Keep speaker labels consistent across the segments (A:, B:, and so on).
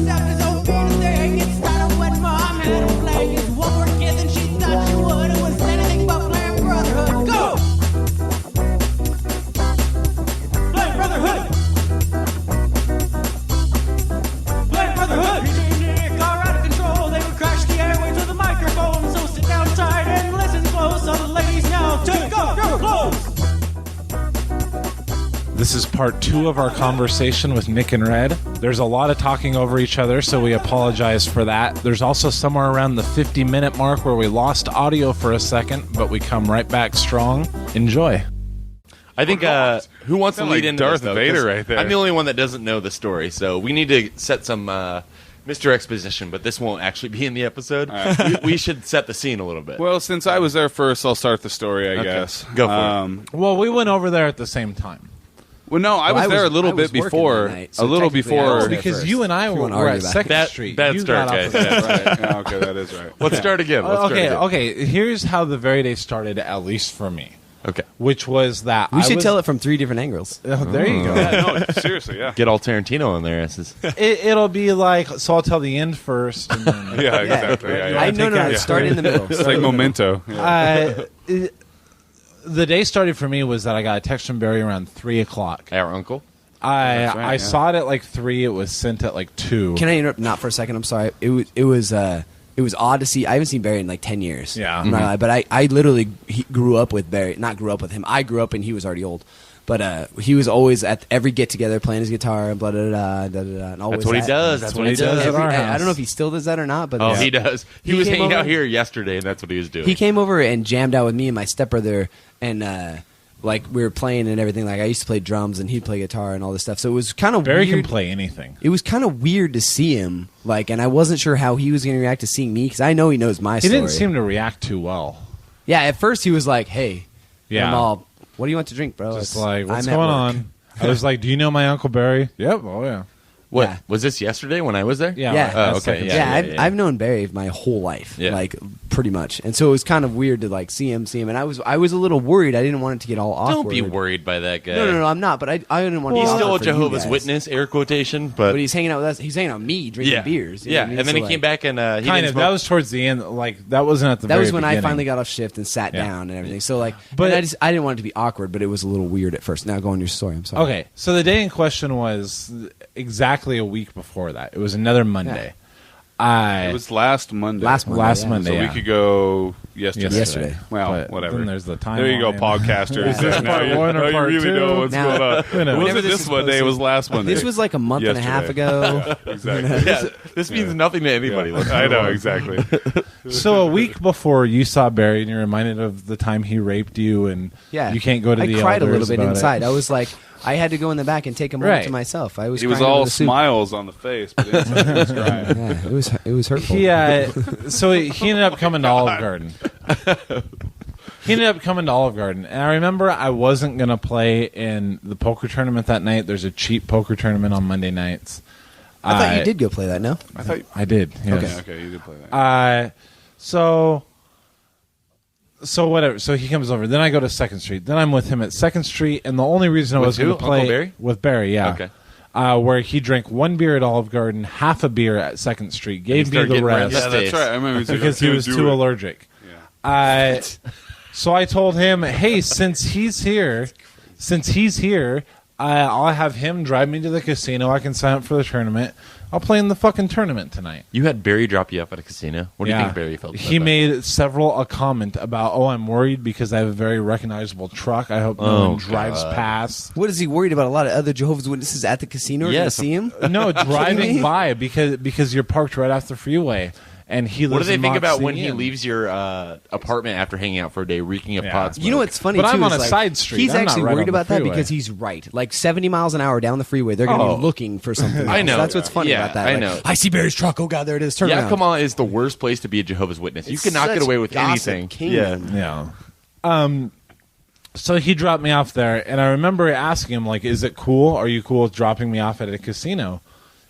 A: step is okay to say. It started when mom had a play. It's one more kid than she thought she would. It was anything but playing Brotherhood. Go! Play Brotherhood! Play Brotherhood! Car out of control. They would crash the airway to the microphone. So sit down tight and listen close. So the ladies now take off your clothes.
B: This is part 2 of our conversation with Nick and Red. There's a lot of talking over each other, so we apologize for that. There's also somewhere around the 50-minute mark where we lost audio for a second, but we come right back strong. Enjoy.
C: I think who wants to lead into
D: Darth
C: this, though?
D: Vader right there.
C: I'm the only one that doesn't know the story, so we need to set some Mr. Exposition, but this won't actually be in the episode. We should set the scene a little bit.
D: Well, since I was there first, I'll start the story, I guess.
C: Go for it.
B: Well, we went over there at the same time.
D: Well, no, I was there a little bit before.
E: So
D: a little
E: technically I
D: before.
E: was there
B: Because
E: first.
B: you and I
E: If you
B: were
E: wanna argue
B: at
E: about
B: 2nd Street.
C: Bad
B: You
C: start,
B: got
C: guys.
B: off of
D: Right. Yeah, okay, that is right.
C: Let's start again.
B: Okay. Here's how the very day started, at least for me.
C: Okay.
B: Which was that
E: We should tell it from 3 different angles.
B: Oh, there you go.
D: Yeah, no, seriously, yeah.
C: Get all Tarantino in there.
B: It'll be like, so I'll tell the end first. And then,
D: Yeah, exactly. Yeah, yeah.
E: No, start in the middle.
D: It's like Memento. Yeah.
B: The day started for me was that I got a text from Barry around 3 o'clock.
C: Our uncle.
D: That's right,
B: I
D: yeah.
B: saw it at like 3. It was sent at like 2.
E: Can I interrupt? Not for a second. I'm sorry. It was odd to see. I haven't seen Barry in like 10 years.
B: Yeah.
E: I'm not gonna lie, but I literally grew up with Barry. Not grew up with him. I grew up and he was already old. But he was always at every get together playing his guitar and blah, blah, blah, blah, blah, blah, and always
C: That's what he
E: at-
C: does. That's what he does.
B: at our
E: I
B: house.
E: don't know if he still does that or not, but
C: Oh, he does. He was
E: came
C: hanging out
E: over-
C: here yesterday, and that's what he was doing.
E: He came over and jammed out with me and my stepbrother, and like we were playing and everything. Like I used to play drums and he'd play guitar and all this stuff. So it was kind of
B: Barry
E: weird.
B: can play anything.
E: It was kind of weird to see him, like, and I wasn't sure how he was going to react to seeing me because I know he knows my
B: He
E: story.
B: didn't seem to react too well.
E: Yeah, at first he was like, "Hey,
B: Yeah.
E: I'm all, what do you want to drink, bro?"
B: Just
E: It's-
B: like, what's
E: I'm at
B: going
E: work."
B: on? I was like, do you know my Uncle Barry? Yep. Oh, yeah.
C: What?
E: Yeah.
C: Was this yesterday when I was there?
B: Yeah.
E: Yeah.
C: Oh,
B: that's
C: okay.
B: second
C: Yeah,
E: Yeah, I've known Barry my whole life,
C: Yeah.
E: like pretty much, and so it was kind of weird to like see him, and I was a little worried. I didn't want it to get all awkward.
C: Don't be worried by that guy.
E: No, I'm not. But I didn't want.
C: He's
E: to be
C: still a
E: awkward for you
C: Jehovah's
E: guys.
C: Witness, air quotation, but
E: But he's hanging out with us. He's hanging out with me, drinking
C: yeah,
E: beers. you know
C: yeah.
E: what I mean?
C: And then
E: So,
C: he came
E: like,
C: back and he
B: Kind
C: didn't
B: of.
C: smoke.
B: That was towards the end. Like, that wasn't at the
E: That
B: very
E: was when I
B: beginning.
E: finally got off shift and sat
B: Yeah.
E: down and everything. So like,
B: But-
E: but I didn't want it to be awkward, but it was a little weird at first. Now go on your story. I'm sorry.
B: Okay, so the day in question was exactly a week before that. It was another Monday.
D: It was last Monday.
E: Last Monday.
B: Last
E: yeah.
B: Monday.
D: So
B: yeah.
D: we could go yesterday.
E: Yesterday.
D: Well,
B: But
D: whatever.
B: then there's the
D: There you go,
B: timeline.
D: podcasters.
B: Is this
D: Now
B: part
D: you-
B: one or
D: now you
B: part
D: really
B: two?
D: know what's
E: Now-
D: going on.
B: You know.
D: It
E: Whenever
D: wasn't
E: this
D: this
E: is
D: Monday. It
E: posted-
D: was last Monday.
E: This was like a month and a half
D: Yesterday.
E: ago.
D: Exactly.
C: Yeah, this means nothing to anybody.
D: Yeah. I know, exactly.
B: So a week before you saw Barry and you're reminded of the time he raped you and
E: Yeah,
B: you can't go to
E: I
B: the
E: cried a
B: elders
E: little bit
B: about
E: inside.
B: It.
E: I was like, I had to go in the back and take a moment
B: Right.
E: to myself. I was.
D: He was
E: crying over
D: all
E: the soup.
D: smiles on the face, but inside he was crying.
E: Yeah, it was hurtful.
B: So he ended up coming to Olive Garden. He ended up coming to Olive Garden, and I remember I wasn't gonna play in the poker tournament that night. There's a cheap poker tournament on Monday nights.
E: I thought you did go play that. No.
D: I thought.
B: I did. Yes.
D: Okay, you did play that.
B: So whatever. So he comes over. Then I go to 2nd Street. Then I'm with him at 2nd Street, and the only reason I
C: With
B: was going
C: who?
B: to play
C: Uncle Barry?
B: with Barry, yeah.
C: Okay.
B: Where he drank 1 beer at Olive Garden, half a beer at 2nd Street, gave me
C: started
B: the
C: getting
B: rest
D: Yeah, that's
C: States.
D: right. I remember he was like,
B: because he
D: "I'm
B: was
D: gonna
B: too
D: do it."
B: allergic.
D: Yeah.
B: So I told him, hey, since he's here, I'll have him drive me to the casino. I can sign up for the tournament. I'll play in the fucking tournament tonight.
C: You had Barry drop you off at a casino. What do you
B: Yeah.
C: think Barry felt?
B: He
C: about
B: made a comment about, I'm worried because I have a very recognizable truck. I hope no
C: Oh,
B: one drives
C: God.
B: past.
E: What is he worried about? A lot of other Jehovah's Witnesses at the casino are going to
C: Yes.
E: see him.
B: No, driving
E: me?
B: by because you're parked right off the freeway, and he
C: that? What
B: lives
C: do they
B: in
C: think about
B: Moxie
C: when he
B: Inn.
C: leaves your apartment after hanging out for a day, reeking of
B: Yeah.
C: pot smoke?
E: You know what's funny
B: But
E: too?
B: I'm on
E: is,
B: a
E: like,
B: side street.
E: He's
B: I'm not
E: actually
B: right
E: worried
B: on the
E: about that
B: freeway.
E: because he's right. Like 70 miles an hour down the freeway, they're going to
C: Oh.
E: be looking for something.
C: I
E: else.
C: know.
E: That's what's funny
C: Yeah,
E: about that.
C: I
E: Like,
C: know.
E: I see Barry's truck. Oh God, there it is. Turn around.
C: Yakima is the worst place to be a Jehovah's Witness. You
E: It's
C: cannot get
E: such
C: away with
E: gossip
C: anything.
E: kingdom.
B: Yeah. So he dropped me off there, and I remember asking him, like, is it cool? Are you cool with dropping me off at a casino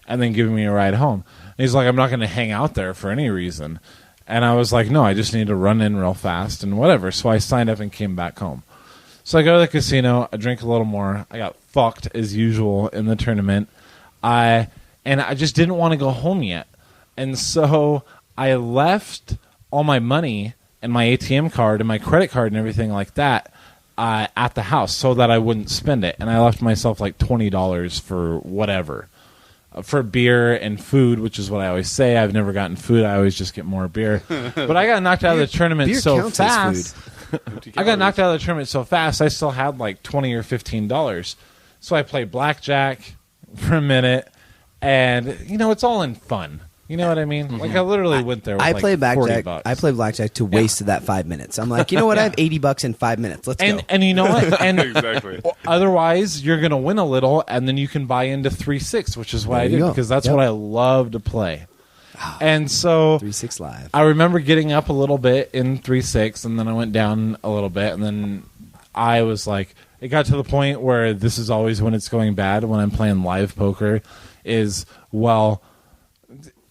B: and then giving me a ride home? And he's like, I'm not going to hang out there for any reason. And I was like, no, I just need to run in real fast and whatever. So I signed up and came back home. So I go to the casino. I drink a little more. I got fucked as usual in the tournament. and I just didn't want to go home yet. And so I left all my money and my ATM card and my credit card and everything like that at the house so that I wouldn't spend it. And I left myself like $20 for whatever. For beer and food, which is what I always say. I've never gotten food. I always just get more beer. But I got knocked out of the tournament
E: beer
B: so
E: counts as
B: fast. I got knocked out of the tournament so fast, I still had like $20 or $15. So I played blackjack for a minute. And, it's all in fun. You know what I mean? Like, I literally went there with
E: I
B: like
E: play blackjack.
B: $40.
E: I play blackjack to waste that 5 minutes. I'm like, you know what? I have $80 in 5 minutes. Let's go.
B: And you know what? And
D: Exactly.
B: otherwise, you're going to win a little, and then you can buy into 3-6, which is what
E: There
B: I
E: you
B: did
E: go.
B: because that's
E: Yep.
B: what I love to play. And so
E: 3-6 live.
B: I remember getting up a little bit in 3-6, and then I went down a little bit, and then I was like, it got to the point where this is always when it's going bad when I'm playing live poker is,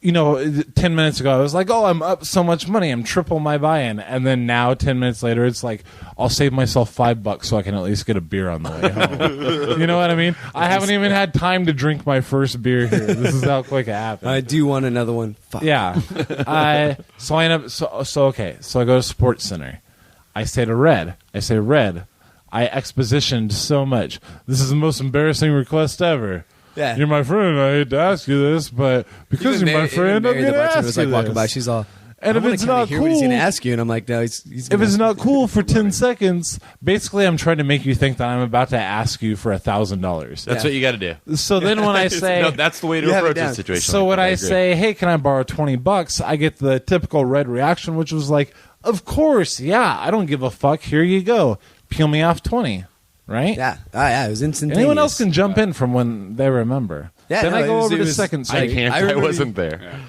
B: 10 minutes ago, I was like, oh, I'm up so much money. I'm triple my buy-in. And then now, 10 minutes later, it's like, I'll save myself $5 so I can at least get a beer on the way home. You know what I mean? I haven't even had time to drink my first beer here. This is how quick it happened.
E: I do want another one. Fuck.
B: Yeah. So I end up, okay. So I go to Sports Center. I say to Red, I expositioned so much. This is the most embarrassing request ever.
E: Yeah.
B: You're my friend. I hate to ask you this, but because you're my friend, I'm going to ask
E: was
B: you
E: like walking by.
B: this.
E: She's all,
B: And if it's not
E: hear what he's
B: cool,
E: going to ask you, and I'm like, no, he's
B: if
E: gonna
B: it's
E: ask
B: not
E: me.
B: cool for 10 seconds, basically I'm trying to make you think that I'm about to ask you for $1,000.
C: That's what you got to do.
B: So then when I say,
C: No, that's the way to
E: You have it
C: approach
E: down.
C: the situation.
B: so when I
C: agree.
B: say, hey, can I borrow $20? I get the typical Red reaction, which was like, of course, yeah, I don't give a fuck. Here you go. Peel me off 20, right?
E: Yeah. Yeah, it was instantaneous.
B: Anyone else can jump in from when they remember.
E: Yeah,
B: then
E: no,
B: I go
E: it was-
B: over
E: it
B: to
E: was-
B: Second
C: I
B: Street.
C: can't.
E: I
C: I,
E: remember
C: wasn't there.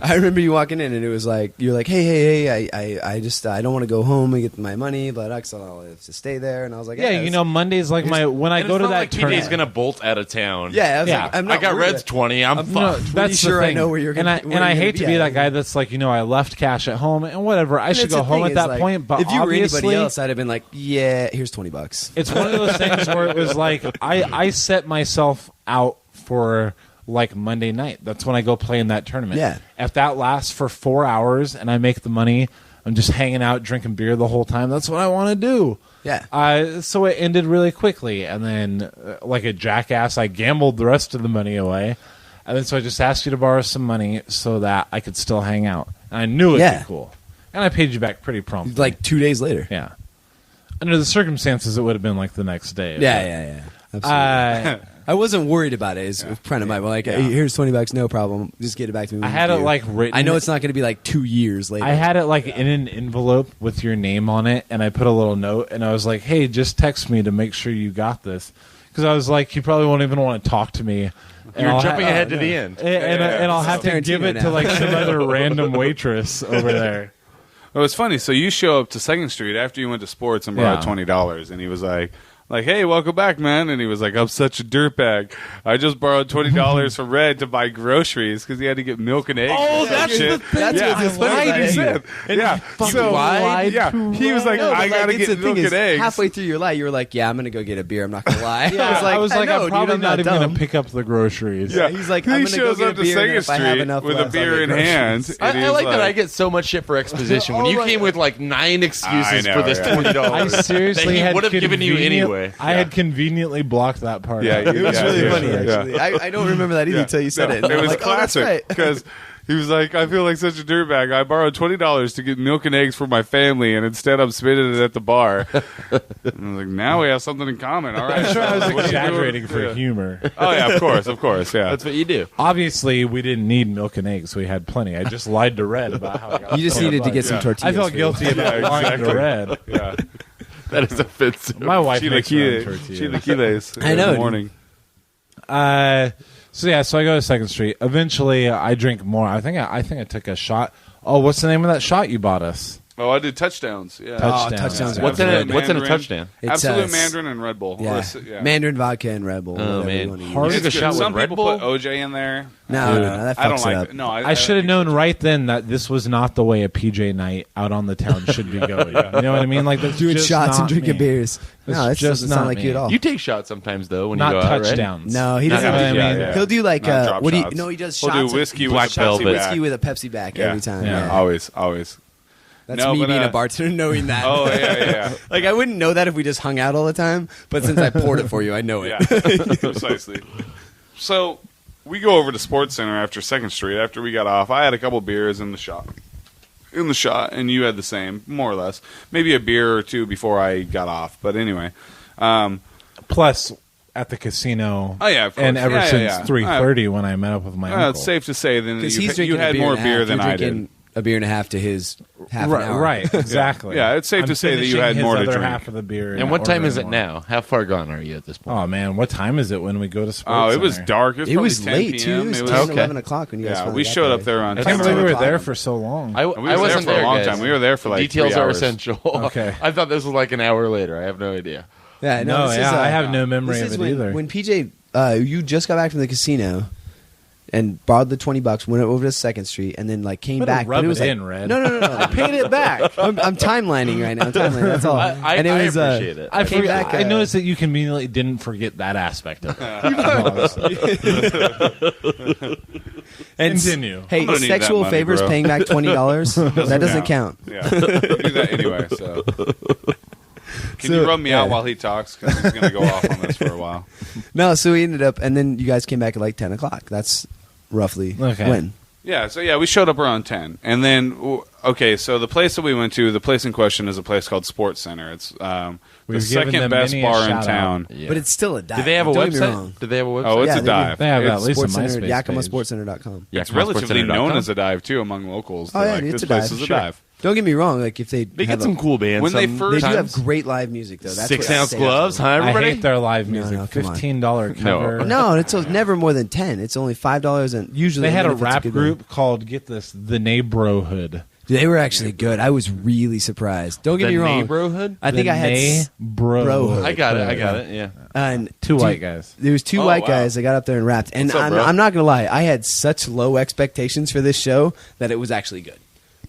E: I remember you walking in, and it was like, you're like, hey, I just, I don't want to go home and get my money, but I'll have to stay there. And I was like,
B: Yeah, Monday's like when I
C: And
B: go
C: it's
B: to
C: not
B: that
C: like
B: tournament.
C: TJ's gonna bolt out of town.
E: Yeah, I was
B: Yeah.
E: like, I'm
C: I
E: not
C: got
E: worried
C: Red's
E: about-
C: 20. I'm
B: No,
C: fucked.
B: that's
E: sure
B: the
E: I
B: thing.
E: know where you're gonna-
B: and
E: where
B: I
E: you're
B: hate
E: gonna
B: to be
E: be
B: that
E: at.
B: guy that's like, I left cash at home and whatever. I should
E: That's
B: go
E: the
B: home
E: thing
B: at
E: is,
B: that
E: like,
B: point. But
E: if you were
B: obviously,
E: anybody else, I'd have been like, yeah, here's $20.
B: it's one of those things where it was like I set myself out for like Monday night. That's when I go play in that tournament.
E: Yeah.
B: If that lasts for 4 hours and I make the money, I'm just hanging out drinking beer the whole time. That's what I want to do.
E: Yeah.
B: So it ended really quickly, and then like a jackass, I gambled the rest of the money away, and then so I just asked you to borrow some money so that I could still hang out. And I knew it'd
E: Yeah.
B: be cool, and I paid you back pretty promptly.
E: Like 2 days later.
B: Yeah. Under the circumstances, it would have been like the next day.
E: Yeah. Absolutely. I wasn't worried about it. As a friend of mine, like, hey, here's $20, no problem. Just get it back to me.
B: I
E: when
B: had
E: you
B: it
E: do.
B: like written.
E: I know it's not going to be like 2 years later.
B: I had it like in an envelope with your name on it, and I put a little note, and I was like, "Hey, just text me to make sure you got this," because I was like, "You probably won't even want to talk to me." And
C: You're
B: I'll
C: jumping
B: ha-
C: ahead to the end.
B: and I'll have to
E: Tarantino
B: give it to
E: now.
B: like some other random waitress over there.
D: Well, it's funny. So you show up to Second Street after you went to sports and borrowed
B: Yeah.
D: $20, and he was like, hey, welcome back, man. And he was like, I'm such a dirtbag. I just borrowed $20 from Red to buy groceries because he had to get milk and eggs.
B: Oh,
D: and
B: that's
D: shit.
B: the thing.
E: That's
D: Yeah,
E: what's
D: that's
E: funny
D: what he
E: about
D: said. Yeah,
B: fucking lied
D: yeah,
B: to
D: he was like,
E: No, but,
D: I gotta
E: it's
D: get
E: the
D: milk
E: thing
D: and
E: is,
D: eggs.
E: halfway through your lie, you were like, yeah, I'm going to go get a beer. I'm not going to lie.
B: Yeah, I was like,
E: know,
B: I'm
E: dude,
B: probably
E: I'm
B: not even
E: dumb.
B: going to pick up the groceries.
D: Yeah,
E: He's like,
D: he
E: I'm gonna go
D: shows
E: get a
D: up to
E: beer, and
D: Second
E: if I have
D: Street
E: enough
D: with a
E: left, I'll
D: beer
E: get
D: in
E: groceries.
D: hand. and
C: I
D: he's
C: like that I get so much shit for exposition when
E: Oh
C: you
E: my
C: came
E: God.
C: with like 9 excuses
D: I know,
C: for this
D: yeah.
C: $20.
B: I seriously
C: that he
B: had
C: would have given you
B: convenient-
C: anyway.
B: I had conveniently blocked that part.
D: Yeah,
B: out.
E: It was really
D: yeah,
E: funny,
D: yeah.
E: actually. I don't remember that either until you said
D: No,
E: it. And
D: It
E: I'm
D: was
E: like, oh, that's
D: classic
E: right.
D: because he was like, I feel like such a dirtbag. I borrowed $20 to get milk and eggs for my family, and instead I'm spending it at the bar. And I was like, now we have something in common. All right,
B: I'm sure I was
D: what are you doing?
B: exaggerating for
D: Yeah.
B: humor.
D: Oh yeah, of course, yeah.
C: That's what you do.
B: Obviously, we didn't need milk and eggs. We had plenty. I just lied to Red about how I got
E: You just
B: $20.
E: needed to get some
D: Yeah.
E: tortillas.
B: I felt
E: for you.
B: guilty about
D: Yeah,
B: lying to
D: exactly.
B: Red.
D: yeah.
C: That is offensive.
B: My wife makes her own
D: Chilaquiles.
B: tortillas.
E: I know,
D: In the
E: dude.
D: morning.
B: So I go to Second Street. Eventually, I drink more. I think I took a shot. Oh, what's the name of that shot you bought us?
D: Oh, I did touchdowns. Yeah.
E: touchdowns are
C: What's in
E: absolute
C: a what's in a
D: Mandarin.
C: touchdown?
E: It's,
D: Absolute Mandarin and Red Bull.
E: Yeah. Mandarin vodka and Red Bull.
C: Oh,
E: whatever
C: man.
E: you wanna use.
B: Hard-
C: You took a shot with
D: Some
C: Red
D: people
C: Bull?
D: put OJ in there.
E: No, that fucks
D: I don't
E: it
D: like
E: up.
D: it. No,
B: I should have known right then that this was not the way a PJ night out on the town should be going. You know what I mean? Like that's
E: Doing
B: just
E: shots and
B: not
E: drinking
B: me.
E: beers.
B: That's
E: No, that
B: just
E: doesn't
B: not
E: sound like
B: me.
E: you at all.
C: You take shots sometimes though when
B: Not
C: you go out, right?
B: touchdowns.
E: No, he
C: Not
E: doesn't.
B: touchdowns.
E: do
B: Yeah,
E: that.
B: yeah.
E: He'll do like
D: Not drop shots.
E: No, he does
D: He'll
E: shots.
D: do whiskey with
C: Black
D: a Pepsi
C: Velvet.
D: back.
E: Whiskey with a Pepsi back
D: Yeah.
E: every time.
B: Yeah.
E: Yeah.
D: Always.
E: That's
D: No,
E: me
D: but,
E: being a bartender knowing that.
D: Oh yeah.
E: Like I wouldn't know that if we just hung out all the time, but since I poured it for you, I know it.
D: Yeah, precisely. So we go over to Sports Center after 2nd Street. After we got off, I had a couple beers in the shop, and you had the same, more or less. Maybe a beer or two before I got off. But anyway,
B: Plus, at the casino.
D: Oh, yeah, of course.
B: And ever
D: Yeah,
B: since
D: yeah.
B: 3:30 when I met up with my uncle.
D: it's safe to say then that
E: Because he's
D: you
E: drinking
D: had
E: a beer
D: more
E: and a
D: beer
E: half.
D: than
E: You're
D: I
E: drinking
D: did.
E: a beer and a half to his half an
B: Right,
E: hour.
B: right, exactly.
D: Yeah, it's safe
B: I'm
D: to say that you
B: finishing
D: had
B: his
D: more to
B: other
D: drink.
B: half of the beer.
C: And
B: not
C: what time is it
B: ordering
C: now? How far gone are you at this point?
B: more. Oh man, what time is it when we go to sports?
D: Oh, it was
B: Center?
D: dark. It was,
E: It
D: probably
E: was
D: 10
E: late
D: p.m.
E: too. It was
D: It
E: 10,
C: okay.
E: 11 o'clock when you guys
D: Yeah,
E: finally
D: we
E: got
D: showed
E: there.
D: up there on
B: I can't
D: 10.
B: believe we were
E: 11
B: there
E: o'clock.
B: for so long.
D: We were there
C: wasn't
D: for a
C: there,
D: long
C: guys.
D: time. We were there for like
C: Details
D: 3
C: are
D: hours.
C: essential.
B: Okay.
C: I thought this was like an hour later. I have no idea.
E: Yeah,
B: No,
E: this
B: yeah,
E: is,
B: I have no memory
E: this
B: of
E: is
B: it either.
E: When PJ, you just got back from the casino and borrowed the $20, went over to 2nd Street, and then like came
B: Better
E: back.
B: rub
E: but it was
B: it
E: like,
B: in, Red.
E: No. I paid it back. I'm timelining right now. I'm timelining. That's all.
C: I
E: and it was,
C: appreciate it.
B: I
E: came
B: forgot.
E: back,
B: I noticed that you conveniently didn't forget that aspect of it.
E: And
B: Continue.
E: Hey,
D: I'm gonna need
E: sexual
D: that money,
E: favors
D: bro.
E: paying back $20 that doesn't count.
D: Yeah, we do that anyway. So, can you rub me out while he talks? Because he's going to go off on this for a while.
E: No, so we ended up, and then you guys came back at like 10 o'clock. That's roughly
B: Okay.
E: when.
D: Yeah, so we showed up around 10. And then, okay, so the place that we went to, the place in question is a place called Sports Center. It's the
B: We've given
D: second
B: them
D: best
B: many a
D: bar in
B: shout-out.
D: town.
C: Yeah.
E: But it's still a dive.
C: Do they have a
E: Don't get me
C: website?
E: wrong.
C: Do they have a website?
D: Oh, it's
E: Yeah,
D: a
E: they do.
D: dive.
B: They have
D: It's
B: at least a
E: Sports Center,
B: MySpace page.
E: YakimaSportsCenter.com.
D: It's
C: YakimaSportsCenter.com.
D: relatively known as a dive, too, among locals.
E: Oh,
D: They're
E: yeah,
D: like,
E: it's
D: this
E: a
D: place
E: dive.
D: is a
C: Sure.
D: dive.
E: Don't get me wrong. Like if they
C: They
E: have
C: get some cool bands.
D: When they
C: some
D: first-
E: They do have
C: times.
E: great live music though. That's
C: 6
E: what I
C: ounce
E: say.
C: gloves, huh?
B: I
C: Everybody.
B: hate their live
E: No,
B: music.
E: no, come on.
B: $15 cover.
E: No, it's never more than 10. It's only $5, and usually
B: They had
E: even
B: a
E: if it's
B: rap
E: good
B: group called, get this, the Neighborhood.
E: They were actually good. I was really surprised. Don't get
C: The
E: me wrong.
C: Neighborhood?
E: I think
B: The
E: I had
B: Neighborhood.
C: I got it. Yeah.
E: and
B: Two white guys.
E: There was two
D: Oh,
E: white
D: wow.
E: guys that got up there and rapped. And
D: What's up, bro?
E: I'm not gonna lie, I had such low expectations for this show that it was actually good.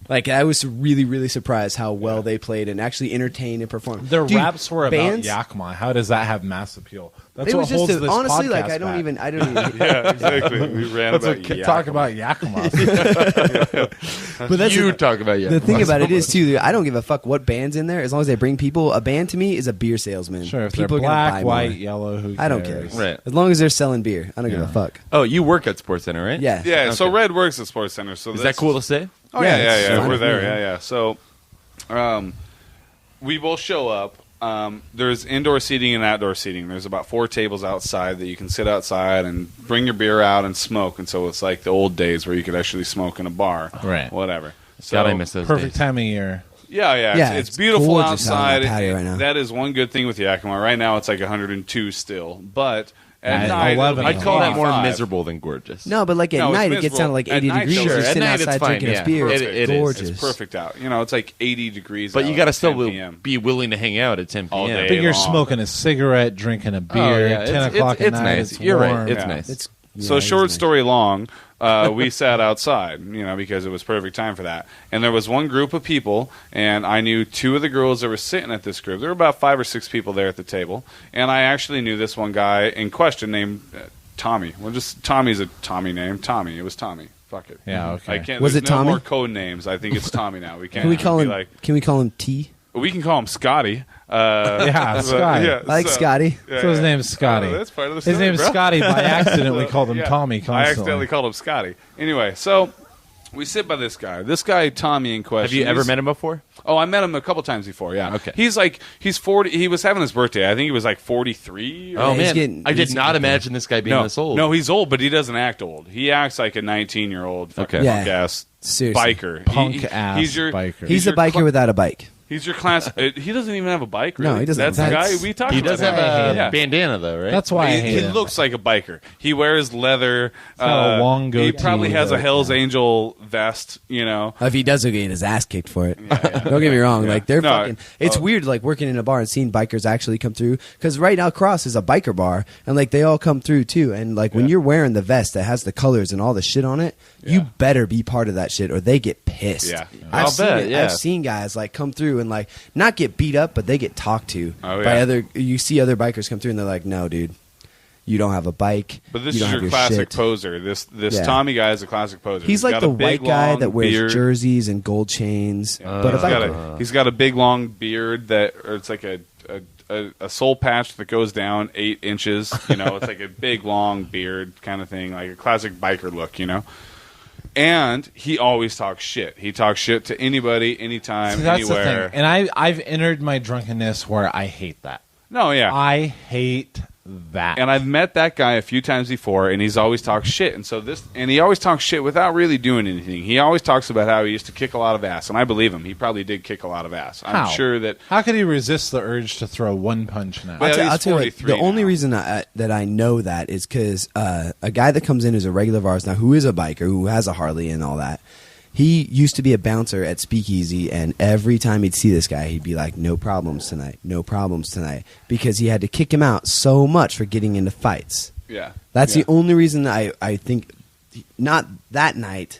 E: Like I was really, really surprised how well they played and actually entertained and performed.
B: Their
E: Dude,
B: raps were
E: bands,
B: about Yakima. How does that have mass appeal? That's
E: It
B: what
E: was just
B: holds
E: a,
B: this
E: honestly, like
B: podcast
E: I don't
B: back.
E: even.
D: Yeah, exactly. We ran
B: That's
D: about
B: what talk
D: Yakima.
B: about Yakima.
E: But that's
C: You talk about
E: the thing about it is too. I don't give a fuck what band's in there as long as they bring people. A band to me is a beer salesman.
B: Sure, if
E: people
B: they're
E: are gonna
B: black,
E: buy
B: white,
E: more.
B: yellow, who cares?
E: I don't care.
C: Right.
E: As long as they're selling beer, I don't give a fuck.
C: Oh, you work at Sports Center, right?
E: Yeah.
D: Yeah, so
C: Okay.
D: Red works at Sports Center. So
C: Is that
D: that's-
C: cool to say?
D: Oh
E: Yeah,
D: yeah,
E: it's
D: yeah.
E: fine
D: We're
E: with
D: there.
E: me.
D: Yeah. So, we both show up. There's indoor seating and outdoor seating. There's about 4 tables outside that you can sit outside and bring your beer out and smoke. And so it's like the old days where you could actually smoke in a bar,
B: Right.
D: Whatever. So,
C: God, I miss those
B: Perfect
C: days.
B: time of year.
D: Yeah.
E: Yeah,
D: It's
E: it's
D: beautiful
E: gorgeous out on
D: outside.
E: that patio right now.
D: That is one good thing with Yakima. Right now it's like 102 still, but at
B: Yeah,
D: night
B: 11.
D: it'll be
C: I'd call that more
D: 85.
C: miserable than gorgeous.
E: No, but like at
D: No, it's
E: night it gets
D: miserable.
E: down to like
D: At
E: 80
D: night,
E: degrees.
D: sure.
E: You're
C: At
E: sitting
C: night it's
E: outside
C: fine,
E: drinking
C: yeah.
E: a beer.
C: It
E: It's
C: is.
E: gorgeous.
D: It's perfect out. It's like 80 degrees.
C: But
D: out
C: you got to
D: at
C: still
D: 10 p.m.
C: be willing to hang out at 10 p.m.
D: All day.
B: But you're
D: long.
B: smoking a cigarette, drinking a beer,
C: Oh, yeah.
B: 10
C: It's-
B: o'clock
C: it's
B: at night.
C: nice.
B: It's
C: You're right.
B: warm.
C: It's
D: Yeah.
C: nice.
E: It's
D: So
E: yeah, it is
D: short
E: nice.
D: story long, we sat outside, because it was perfect time for that. And there was one group of people, and I knew 2 of the girls that were sitting at this group. There were about 5 or 6 people there at the table, and I actually knew this one guy in question named Tommy. Well, just Tommy's a Tommy name. Tommy. It was Tommy. Fuck it.
B: Yeah, okay.
D: I can't.
E: Was
D: there's
E: it
D: no
E: Tommy?
D: more code names. I think it's Tommy now. We can't.
E: Can we call
D: be
E: him?
D: like?
E: Can we call him T?
D: We can call him Scotty.
B: Yeah,
D: but-
B: Scotty.
D: yeah,
E: I like
D: so-
E: Scotty.
D: yeah,
B: So his
D: yeah.
B: name's Scotty.
D: Oh, that's part of the
B: His
D: story,
B: name's
D: bro.
B: Scotty. By accident, we called him
D: Yeah.
B: Tommy
D: I
B: constantly.
D: accidentally called him Scotty. Anyway, so we sit by this guy. This guy, Tommy, in question.
C: Have you ever
D: he's-
C: met him before?
D: Oh, I met him a couple times before. Yeah.
C: Okay.
D: He's 40. He was having his birthday. I think he was like 43.
C: Oh,
E: he's
C: man.
E: getting-
C: I did
E: he's
C: not
E: getting there.
C: imagine this guy being
D: no,
C: this old.
D: no, he's old, but he doesn't act old. He acts like a 19-year-old fucking
C: Okay.
E: Yeah.
D: punk ass
E: Seriously.
D: biker.
B: Punk ass
D: he's your,
B: biker.
E: He's a
D: your
E: biker
D: cl-
E: without a bike.
D: He's your class. He doesn't even have a bike, really.
E: No, he doesn't.
D: That's the
E: That's-
D: guy we talked
C: He
D: about.
C: does have
B: Yeah.
C: a bandana, though, right?
B: That's why I
D: He
B: hate him.
D: looks like a biker. He wears leather.
B: got a long
D: He
B: goatee,
D: probably has a
B: but-
D: Hell's Angel vest, you know.
E: If he does, he'll get his ass kicked for it. Don't get me wrong.
D: Yeah.
E: Like they're
D: No,
E: fucking. It's
D: oh.
E: weird, like working in a bar and seeing bikers actually come through. Because right now, Cross is a biker bar, and like they all come through too. And like when
D: Yeah.
E: you're wearing the vest that has the colors and all the shit on it, you
D: Yeah.
E: better be part of that shit, or they get pissed.
D: Yeah.
E: I've
C: I'll
E: seen
C: bet,
E: it.
C: yeah.
E: I've seen guys like come through and like not get beat up, but they get talked to
D: Oh,
E: by
D: yeah.
E: other. You see other bikers come through, and they're like, "No, dude, you don't have a bike.
D: But this
E: you don't
D: is
E: have
D: your classic
E: shit."
D: poser. This
E: Yeah.
D: Tommy guy is a classic poser.
E: He's like
D: got
E: the
D: a big,
E: white guy
D: long
E: that wears
D: beard.
E: jerseys and gold chains, but a biker.
D: He's got a big long beard that, or it's like a soul patch that goes down 8 inches. You know, it's like a big long beard kind of thing, like a classic biker look. You know, and he always talks shit. He talks shit to anybody, anytime,
B: See, that's the
D: anywhere.
B: thing. And I've entered my drunkenness where I hate that.
D: No, yeah.
B: I hate that.
D: And I've met that guy a few times before, and he's always talked shit. And he always talks shit without really doing anything. He always talks about how he used to kick a lot of ass, and I believe him. He probably did kick a lot of ass. I'm
B: How?
D: sure that.
B: How could he resist the urge to throw one punch now?
D: Well,
E: I'll
D: he's
E: tell you what,
D: 43
E: the only
D: now.
E: reason that I know that is because a guy that comes in who's a regular of ours now, who is a biker, who has a Harley and all that, he used to be a bouncer at Speakeasy, and every time he'd see this guy, he'd be like, "No problems tonight, no problems tonight," because he had to kick him out so much for getting into fights.
D: Yeah.
E: That's
D: Yeah.
E: the only reason I think, not that night,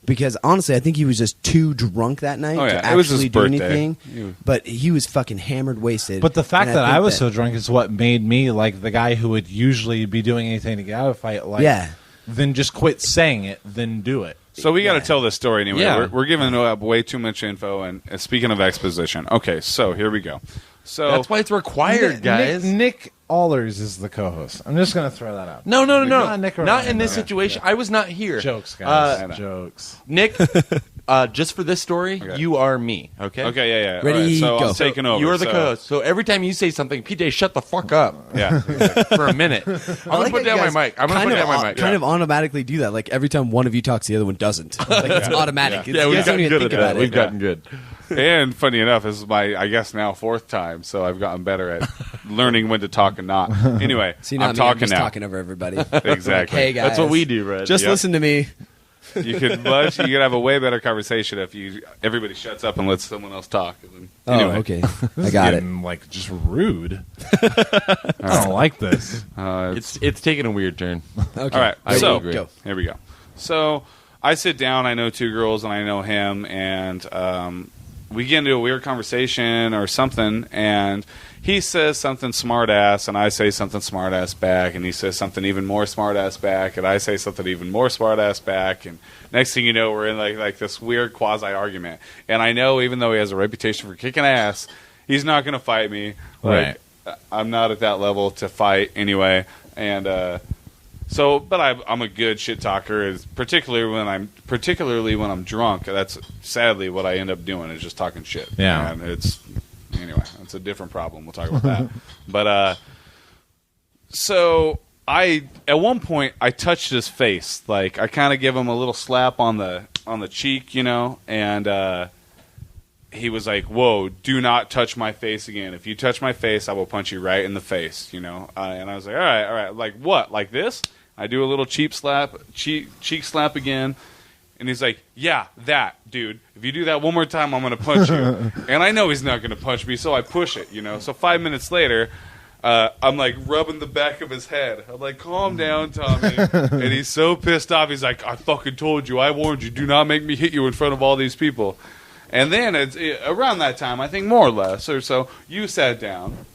E: because honestly, I think he was just too drunk that night
D: Oh,
E: to
D: yeah. It was his
E: actually do
D: birthday.
E: anything.
D: He was-
E: But he was fucking hammered, wasted.
B: But the fact
E: And
B: that I
E: think
B: was so drunk is what made me like the guy who would usually be doing anything to get out of a fight. Like,
E: Yeah.
B: then just quit saying it, then do it.
D: So we got to
E: Yeah.
D: tell this story anyway.
B: Yeah.
D: We're giving up way too much info. And speaking of exposition, okay, so here we go. So
C: That's why it's required, guys.
B: Nick Allers is the co-host. I'm just gonna throw that out.
C: No,
B: Not Nick
C: not in
B: Ryan,
C: this
B: no.
C: situation. I was not here.
B: Jokes, guys.
D: I know.
B: Jokes.
C: Nick, just for this story,
D: Okay.
C: you are me. Okay.
D: okay, yeah.
E: Ready,
D: All right, so
E: go.
D: I'm taking over.
C: You are the
D: so,
C: co-host. So every time you say something, PJ, shut the fuck up
D: Yeah.
C: for a minute. I'm gonna put down my mic. I'm gonna put down my mic.
E: Kind of automatically do that. Like every time one of you talks, the other one doesn't. Like it's automatic.
D: Yeah.
E: It's,
C: Yeah,
E: you
C: we've
E: guys don't
C: gotten
E: even
C: good at
E: think about
C: that.
E: it.
C: We've gotten good.
D: And funny enough, this is my, I guess now 4th time, so I've gotten better at learning when to talk and not. Anyway,
E: See, not
D: I'm
E: me,
D: talking
E: just
D: now.
E: talking over everybody.
D: Exactly.
E: Hey guys,
C: That's what we do, Red.
E: Just
D: Yep.
E: listen to me.
D: You could have a way better conversation if everybody shuts up and lets someone else talk. And
E: Oh,
D: anyway,
E: okay. I got it.
B: Getting, like just rude. I don't like this.
C: It's taking a weird turn.
E: Okay.
D: All right,
C: I
D: so
C: agree.
E: go.
D: here we go. So I sit down. I know 2 girls, and I know him, and we get into a weird conversation or something, and he says something smart ass, and I say something smart ass back, and he says something even more smart ass back, and I say something even more smart ass back, and next thing you know, we're in like this weird quasi argument. And I know, even though he has a reputation for kicking ass, he's not going to fight me.
B: Right.
D: Like, I'm not at that level to fight anyway, and but I'm a good shit talker, particularly when I'm drunk. That's sadly what I end up doing is just talking shit.
B: Yeah.
D: And it's a different problem. We'll talk about that. But so at one point I touched his face, like I kind of give him a little slap on the cheek, and he was like, "Whoa, do not touch my face again. If you touch my face, I will punch you right in the face," And I was like, all right, like what, like this? I do a little cheek slap again, and he's like, "Yeah, that, dude. If you do that one more time, I'm gonna punch you." And I know he's not gonna punch me, so I push it, So 5 minutes later, I'm like rubbing the back of his head. I'm like, "Calm down, Tommy." And he's so pissed off. He's like, "I fucking told you. I warned you. Do not make me hit you in front of all these people." And then around that time, I think more or less or so, you sat down.